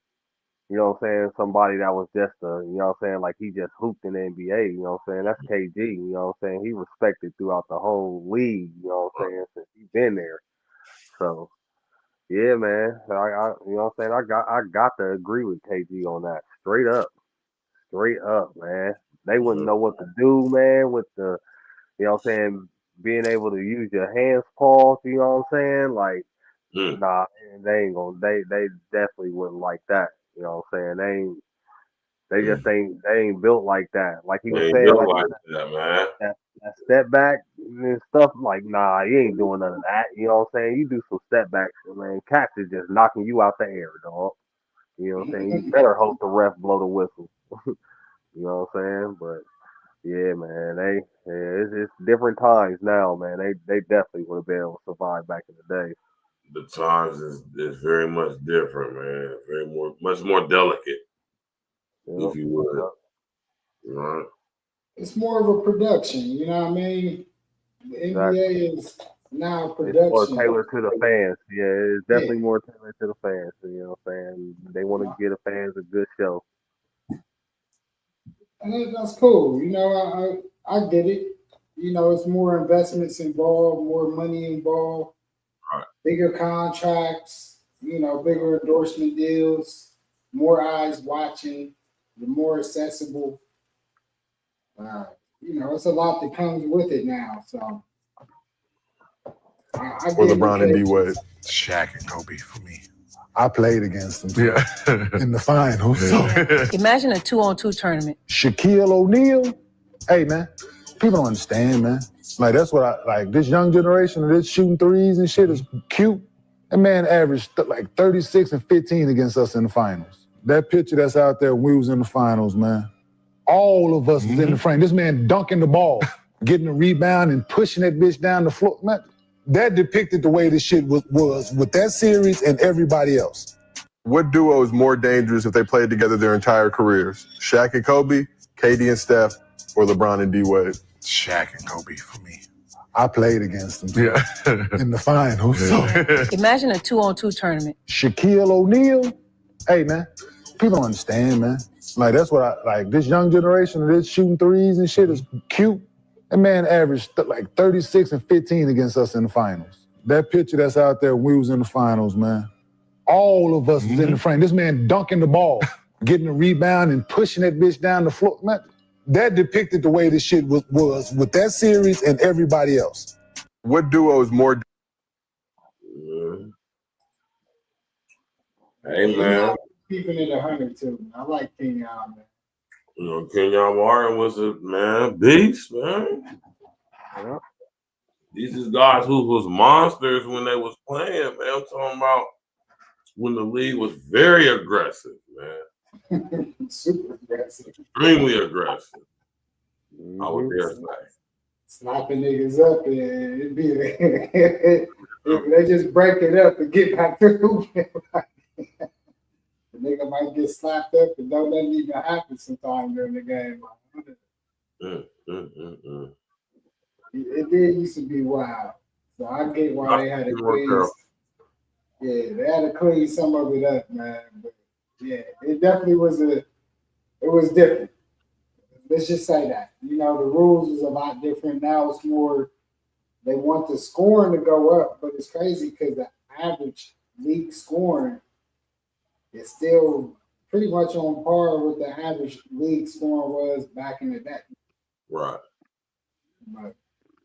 you know what I'm saying, somebody that was just you know what I'm saying, like he just hooped in the NBA, you know what I'm saying? That's KG, you know what I'm saying? He respected throughout the whole league, you know what I'm saying, since he's been there. So, yeah, man. I you know what I'm saying? I got to agree with KG on that. Straight up, man. They wouldn't know what to do, man, with the, you know what I'm saying, being able to use your hands, paws, you know what I'm saying? Like, nah, they ain't gonna. They definitely wouldn't like that. You know what I'm saying? They ain't built like that. Like he was saying, like that, man. That step back and stuff. Like, nah, you ain't doing none of that. You know what I'm saying? You do some step backs, man. Cats is just knocking you out the air, dog. You know what I'm saying? You better hope the ref blow the whistle. You know what I'm saying? But yeah, man, it's different times now, man. They definitely would have been able to survive back in the day. The times is very much different, man. Much more delicate, if you would. Right. It's more of a production, you know what I mean? The NBA is now production. It's more tailored to the fans. Yeah, it's definitely more tailored to the fans. You know what I'm saying? They want to give the fans a good show. And that's cool. You know, I get it. You know, it's more investments involved, more money involved, bigger contracts, you know, bigger endorsement deals, more eyes watching, the more accessible. You know, it's a lot that comes with it now. So, For LeBron and D-Wade. Shaq and Kobe for me. I played against them in the finals. Imagine a 2-on-2 tournament. Shaquille O'Neal. Hey, man, people don't understand, man. Like, that's what I like. This young generation, this shooting threes and shit is cute. That man averaged like 36 and 15 against us in the finals. That picture that's out there when we was in the finals, man. All of us was in the frame. This man dunking the ball, getting the rebound and pushing that bitch down the floor. Man, that depicted the way this shit was with that series and everybody else. What duo is more dangerous if they played together their entire careers? Shaq and Kobe, KD and Steph, or LeBron and D-Wade? Shaq and Kobe for me. I played against them in the finals. Imagine a 2-on-2 tournament. Shaquille O'Neal. Hey, man, people don't understand, man. Like, that's what I like. This young generation, this shooting threes and shit is cute. That man averaged like 36 and 15 against us in the finals. That picture that's out there when we was in the finals, man. All of us was in the frame. This man dunking the ball, getting the rebound and pushing that bitch down the floor. Man, that depicted the way this shit was with that series and everybody else. What duo is more? Hey, man. Keeping it 100 too. I like Kenyon, man. You know, Kenyon Martin was a beast, man. Yeah. These is guys who was monsters when they was playing, man. I'm talking about when the league was very aggressive, man. Super aggressive. Extremely aggressive. I would dare say. Snapping niggas up and it'd be they just break it up and get back to hooping. The nigga might get slapped up and don't let it even happen sometime during the game. It did used to be wild. So I get why they had to clean. Yeah, they had to clean some of it up, man. But yeah, it definitely was it was different. Let's just say that. You know, the rules is a lot different. Now it's more they want the scoring to go up, but it's crazy because the average league scoring is still pretty much on par with the average league scoring was back in the day. Right. But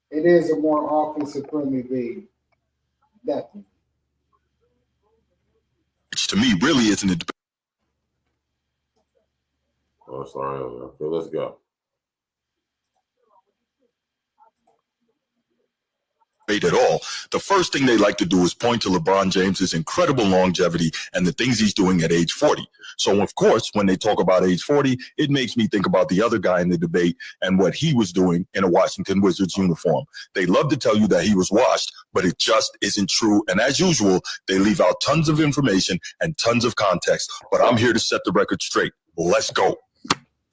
it is a more offensive-friendly league. Definitely. Which to me really isn't a debate. Oh, sorry. Okay, let's go. At all. The first thing they like to do is point to LeBron James's incredible longevity and the things he's doing at age 40. So, of course, when they talk about age 40, it makes me think about the other guy in the debate and what he was doing in a Washington Wizards uniform. They love to tell you that he was washed, but it just isn't true. And as usual, they leave out tons of information and tons of context. But I'm here to set the record straight. Let's go.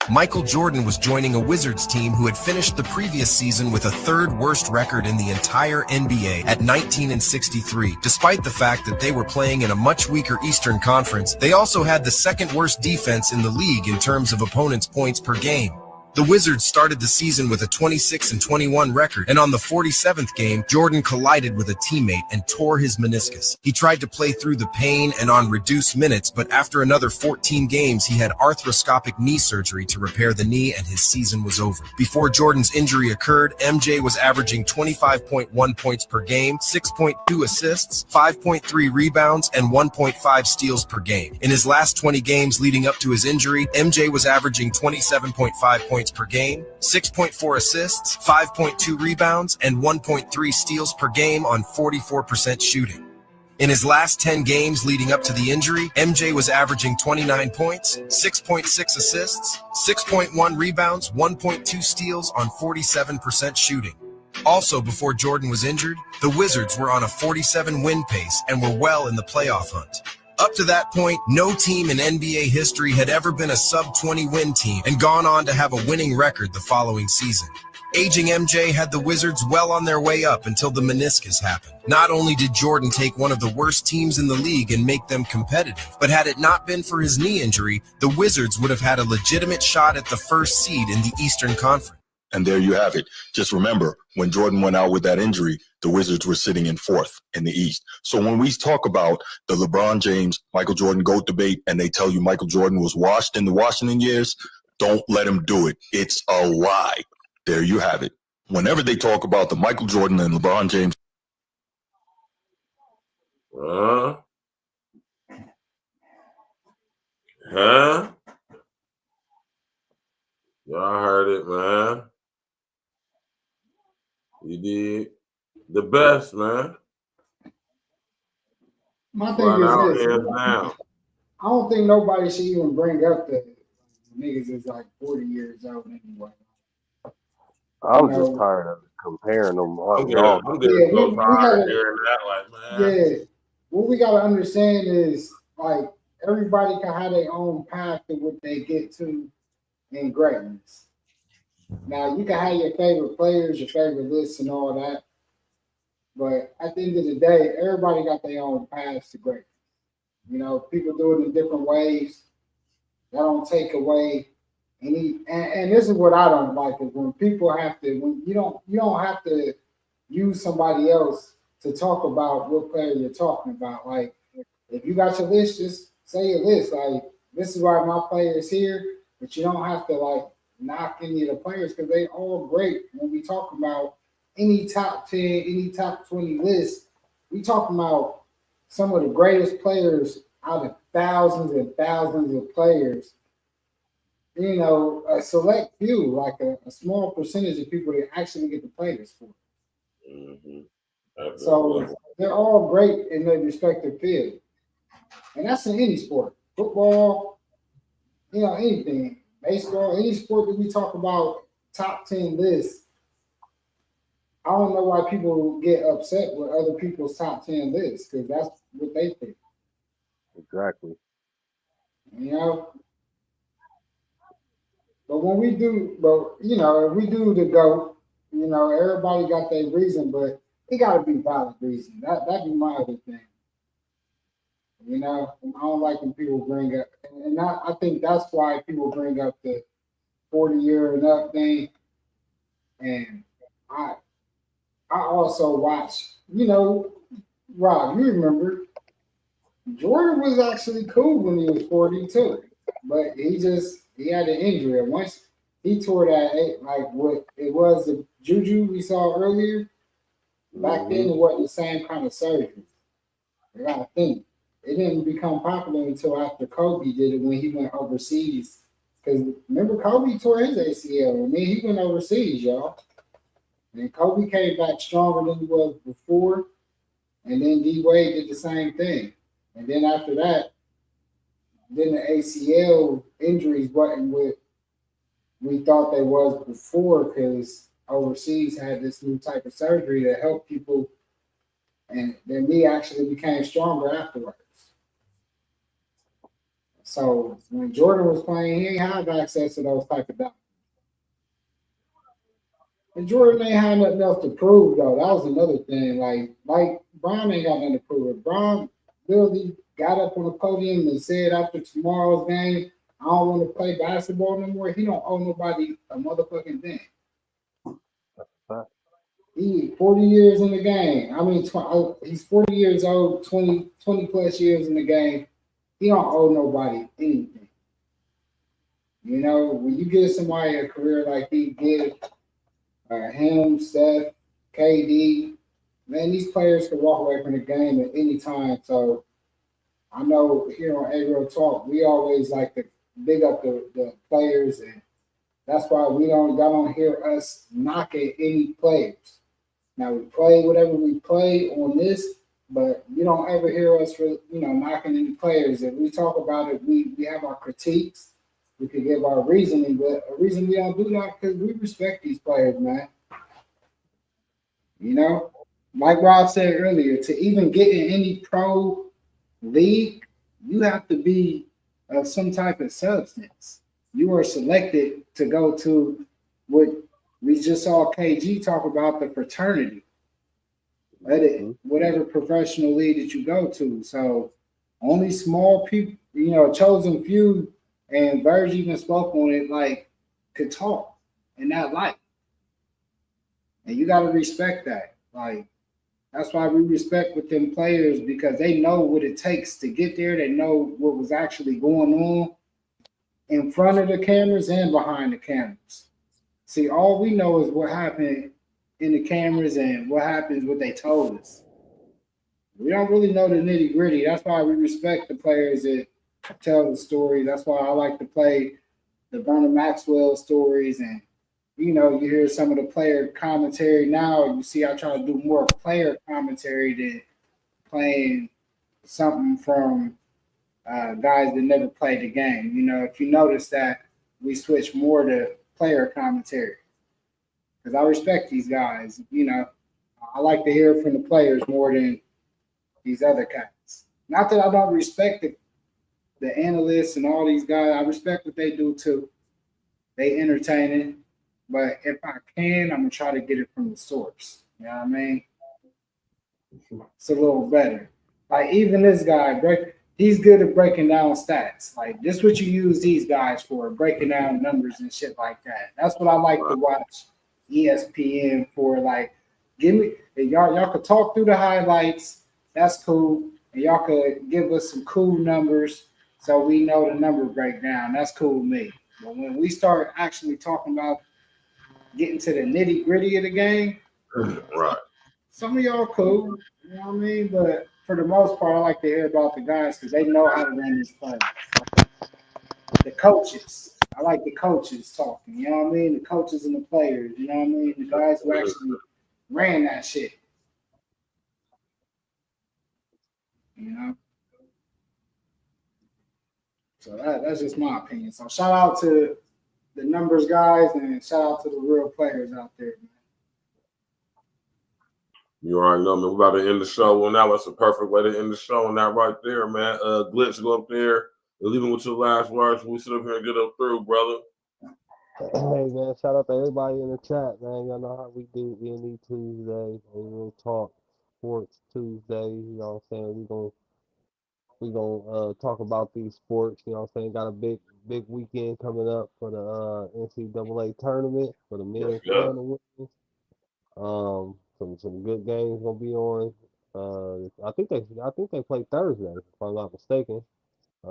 Michael Jordan was joining a Wizards team who had finished the previous season with a third worst record in the entire NBA at 19-63. Despite the fact that they were playing in a much weaker Eastern Conference, they also had the second worst defense in the league in terms of opponents' points per game. The Wizards started the season with a 26-21 record, and on the 47th game, Jordan collided with a teammate and tore his meniscus. He tried to play through the pain and on reduced minutes, but after another 14 games, he had arthroscopic knee surgery to repair the knee, and his season was over. Before Jordan's injury occurred, MJ was averaging 25.1 points per game, 6.2 assists, 5.3 rebounds, and 1.5 steals per game. In his last 20 games leading up to his injury, MJ was averaging 27.5 points per game, 6.4 assists, 5.2 rebounds, and 1.3 steals per game on 44% shooting. In his last 10 games leading up to the injury, MJ was averaging 29 points, 6.6 assists, 6.1 rebounds, 1.2 steals on 47% shooting. Also, before Jordan was injured, the Wizards were on a 47-win pace and were well in the playoff hunt. Up to that point, no team in NBA history had ever been a sub-20 win team and gone on to have a winning record the following season. Aging MJ had the Wizards well on their way up until the meniscus happened. Not only did Jordan take one of the worst teams in the league and make them competitive, but had it not been for his knee injury, the Wizards would have had a legitimate shot at the first seed in the Eastern Conference. And there you have it. Just remember, when Jordan went out with that injury, the Wizards were sitting in fourth in the East. So when we talk about the LeBron James, Michael Jordan GOAT debate, and they tell you Michael Jordan was washed in the Washington years, don't let him do it. It's a lie. There you have it. Whenever they talk about the Michael Jordan and LeBron James. Y'all heard it, man. You did the best, man. My thing is this. Now. I don't think nobody should even bring up that niggas is like 40 years old anyway. I'm just tired of comparing them. I'm getting so tired of hearing that, like, man. Yeah, what we gotta understand is like everybody can have their own path to what they get to in greatness. Now you can have your favorite players, your favorite lists, and all that, but at the end of the day, everybody got their own paths to greatness. You know, people do it in different ways. That don't take away any. And this is what I don't like is when people have to. When you don't have to use somebody else to talk about what player you're talking about. Like if you got your list, just say your list. Like this is why my player is here, but you don't have to like knock any of the players because they all great. When we talk about any top 10, any top 20 list, we talk about some of the greatest players out of thousands and thousands of players. You know, a select few, like a small percentage of people that actually get to play this sport. So they're all great in their respective field. And that's in any sport. Football, you know, anything. Baseball, any sport that we talk about top 10 lists. I don't know why people get upset with other people's top 10 lists, because that's what they think. Exactly. You know? But when we do, but you know, if we do the GOAT, you know, everybody got their reason, but it gotta be valid reason. That'd be my other thing. You know, I don't like when people bring up, and I think that's why people bring up the 40-year and up thing. And I also watch, you know, Rob, you remember Jordan was actually cool when he was 42, but he had an injury. And once he tore that, like what it was, the juju we saw earlier, back then it wasn't the same kind of surgery. I gotta think. It didn't become popular until after Kobe did it when he went overseas. Because remember, Kobe tore his ACL, and then he went overseas, y'all. And Kobe came back stronger than he was before. And then D Wade did the same thing. And then after that, then the ACL injuries wasn't what we thought they was before, because overseas had this new type of surgery that helped people, and then he actually became stronger afterwards. So when Jordan was playing, he ain't have access to those type of doctors. And Jordan ain't had nothing else to prove though. That was another thing. Like Bron ain't got nothing to prove. Bron literally got up on the podium and said after tomorrow's game, I don't want to play basketball no more. He don't owe nobody a motherfucking thing. He 40 years in the game. I mean, he's 40 years old, 20 plus years in the game. He don't owe nobody anything. You know, when you give somebody a career like he did, him, Steph, KD, man, these players can walk away from the game at any time. So I know here on A-Real Talk, we always like to big up the players, and that's why y'all don't hear us knocking any players. Now we play whatever we play on this, but you don't ever hear us knocking any players. If we talk about it, we have our critiques. We could give our reasoning, but a reason we don't do that because we respect these players, man. You know, like Rob said earlier, to even get in any pro league, you have to be of some type of substance. You are selected to go to what we just saw KG talk about, the fraternity. Whatever professional league that you go to. So only small people, chosen few, and Verge even spoke on it, like, could talk in that light. And you got to respect that. Like, that's why we respect with them players, because they know what it takes to get there. They know what was actually going on in front of the cameras and behind the cameras. See, all we know is what happened in the cameras and what happens, what they told us. We don't really know the nitty gritty. That's why we respect the players that tell the story. That's why I like to play the Vernon Maxwell stories. And, you hear some of the player commentary now. You see, I try to do more player commentary than playing something from guys that never played the game. If you notice that we switch more to player commentary, because I respect these guys. I like to hear from the players more than these other cats. Not that I don't respect the analysts and all these guys. I respect what they do too. They entertaining, but if I can, I'm gonna try to get it from the source. You know what I mean? It's a little better. Like even this guy, he's good at breaking down stats. Like this, what you use these guys for, breaking down numbers and shit like that. That's what I like to watch ESPN for. Like, give me, y'all could talk through the highlights. That's cool. And y'all could give us some cool numbers so we know the number breakdown. That's cool with me. But when we start actually talking about getting to the nitty gritty of the game, Right. some of y'all cool, you know what I mean? But for the most part, I like to hear about the guys because they know how to run these plays. The coaches. I like the coaches talking, you know what I mean? The coaches and the players, you know what I mean? The guys who actually ran that shit. You know? So that's just my opinion. So shout out to the numbers guys and shout out to the real players out there, man. You already know, man. We're about to end the show. Well, now that's a perfect way to end the show, and that right there, man. Glitch, go up there and leave him with your last words. We sit up here and get up through, brother. Hey man, shout out to everybody in the chat, man. Y'all know how we do E.N.E Tuesday, and we'll talk sports Tuesday. You know what I'm saying? We gonna talk about these sports. You know what I'm saying? Got a big weekend coming up for the NCAA tournament for the men's and the women's. Some good games gonna be on. I think they play Thursday, if I'm not mistaken.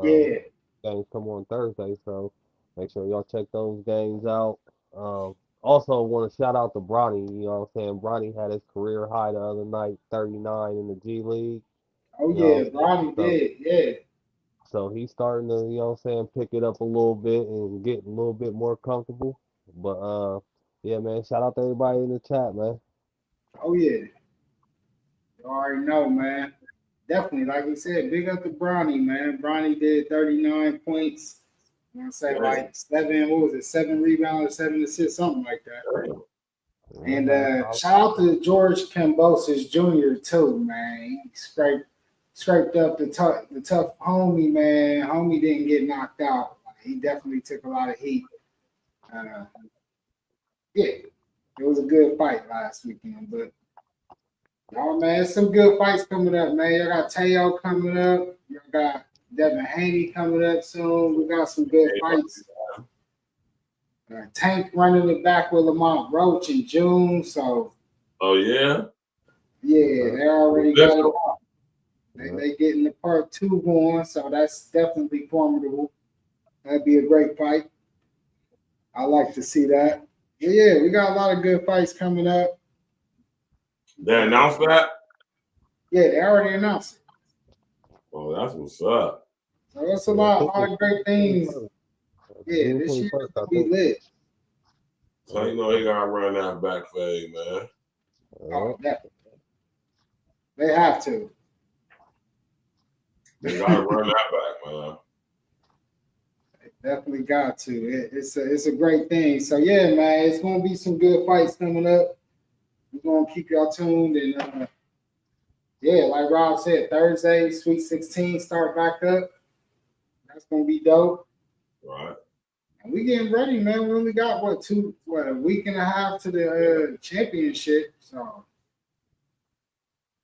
Yeah. Games come on Thursday, so make sure y'all check those games out. Also want to shout out to Bronny. You know what I'm saying? Bronny had his career high the other night, 39 in the G League. Oh You know yeah, Bronny did, yeah. So he's starting to, you know what I'm saying, pick it up a little bit and get a little bit more comfortable. But yeah, man, shout out to everybody in the chat, man. Oh yeah. You already know, man. Definitely, like you said, big up to Bronny, man. Bronny did 39 points. I want to say like 7 rebounds, 7 assists, something like that. And shout out to George Kambosos Jr. too, man. He scraped up the tough homie, man. Homie didn't get knocked out. He definitely took a lot of heat. Yeah, it was a good fight last weekend, but y'all, man, some good fights coming up, man. Y'all got Teo coming up. Y'all got Devin Haney coming up soon. We got some good fights. Tank running it back with Lamont Roach in June. So. Oh yeah. Yeah, they already got it out. They getting the part 2 going, so that's definitely formidable. That'd be a great fight. I like to see that. But yeah, we got a lot of good fights coming up. They announced that? Yeah, they already announced it. Oh, that's what's up. So that's a lot of great things. Yeah, this year's gonna be lit. So you know he gotta run that back fade, man. Oh, definitely. They have to. They gotta run that back, man. Definitely got to. It's a great thing. So yeah, man, it's gonna be some good fights coming up. We're gonna keep y'all tuned and yeah, like Rob said, Thursday, Sweet 16 start back up. That's gonna be dope. Right. And we getting ready, man. We only got a week and a half to the championship. So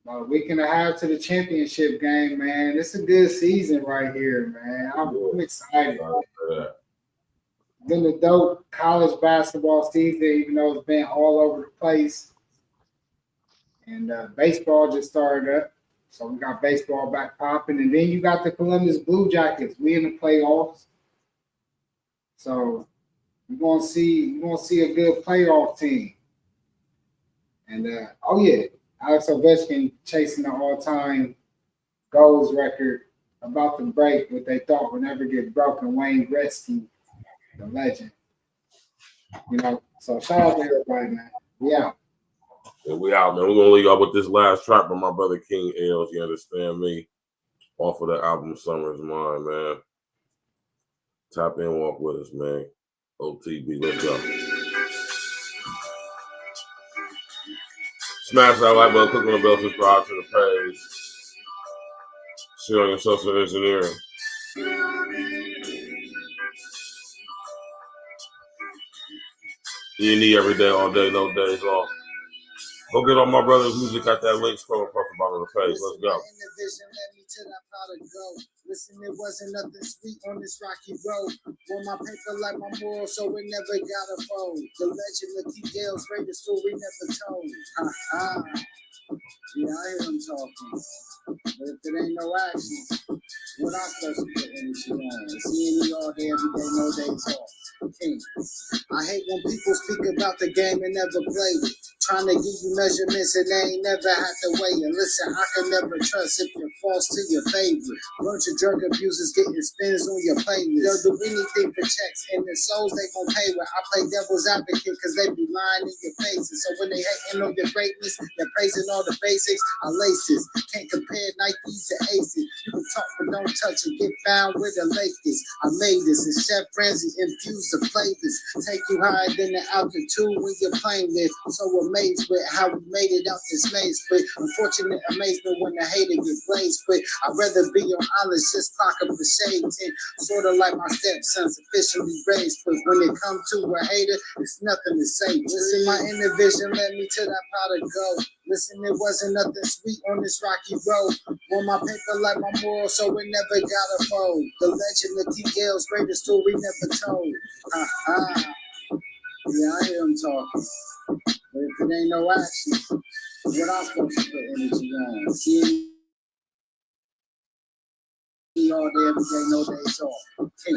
about a week and a half to the championship game, man. It's a good season right here, man. I'm excited. Been a dope college basketball season, even though it's been all over the place. And baseball just started up. So we got baseball back popping. And then you got the Columbus Blue Jackets. We in the playoffs. So we're gonna see a good playoff team. And oh yeah, Alex Ovechkin chasing the all-time goals record, about to break what they thought would never get broken. Wayne Gretzky, the legend. You know, so shout out to everybody, man. We out. Yeah, we out, man. We're gonna leave y'all with this last track by my brother King Ailes, you understand me? Off of the album Summer's Mine, man. Tap in, walk with us, man. OTB, let's go. Smash that like button, click on the bell, subscribe to the page. Share on your social engineering. E.N.E every day, all day, no days off. Go get on my brother's music at that link scroll across the bottom of the page. Let's go. Listen, it wasn't nothing sweet on this rocky road. Wore my paper like my moral, so it never got a fold. The legend of T.Dale's greatest story never told. Yeah, I hear him talking. But if it ain't no action, what I supposed to put energy on? It's E.N.E all day, every day, no days off. King. I hate when people speak about the game and never played it. Trying to give you measurements and they ain't never had to weigh it. Listen, I can never trust if you're false to your favorite. Bunch of drug abusers getting spins on your playlist. They'll do anything for checks and the souls they gon' pay with. I play devil's advocate cause they be lying in your faces. So when they hating on your greatness, they're praising all the basics. I laces, can't compare Nikes to Aces. You can talk but don't touch and get found where the lake is. I made this and Chef Ramsay infused the flavors. Take you higher than the altitude when you're playing with. So amazed with how we made it out this maze quick. Unfortunate amazement when the hater get blazed quick. I'd rather be on islands, just clock up the shades in. Sort of like my stepsons officially raised quick. When it comes to a hater, it's nothing to say. Listen, my inner vision led me to that pot of gold. Listen, it wasn't nothing sweet on this rocky road. On my paper like my moral, so it never got a fold. The legend of T.L.'s greatest story never told. Yeah, I hear him talking. But if it ain't no action, what I'm supposed to put energy on? See, all day, every day, no days off. Okay.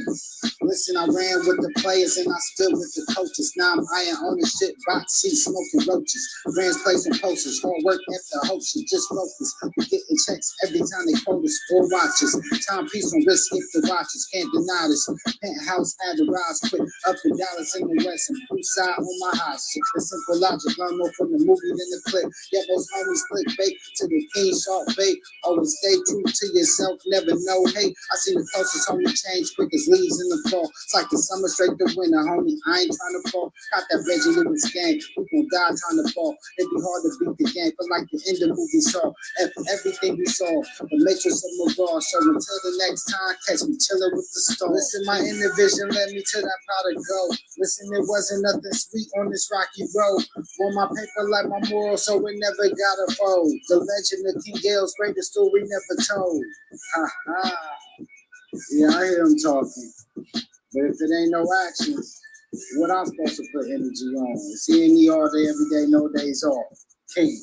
Listen, I ran with the players and I stood with the coaches. Now I'm iron on the shit, box seat, smoking roaches. Rans placing posters, hard work after hoaxes, just focus. We getting checks every time they quote us or watches. Timepiece on wrist, skip the watches, can't deny this. Penthouse had to rise quick, up in Dallas in the West, and blue side on my high shit. The simple logic, learn more from the movie than the clip. Yeah, those homies click bait to the king, sharp bait. Always stay true to yourself, never know hate. I seen the closest homie change quick as leaves in the fall. It's like the summer straight to winter, homie. I ain't trying to fall. Got that Reggie Lewis game. We gon' die trying to fall. It'd be hard to beat the game, but like the end of the movie saw. Everything we saw, the matrix of McGraw. So until the next time, catch me chilling with the stars. Listen, my inner vision led me to that pot of gold. Listen, it wasn't nothing sweet on this rocky road. On my paper like my moral, so it never got a fold. The legend of King Gale's greatest story never told. Ha ha. Yeah, I hear him talking. But if it ain't no action, what I'm supposed to put energy on? It's E.N.E all day, every day, no days off. King.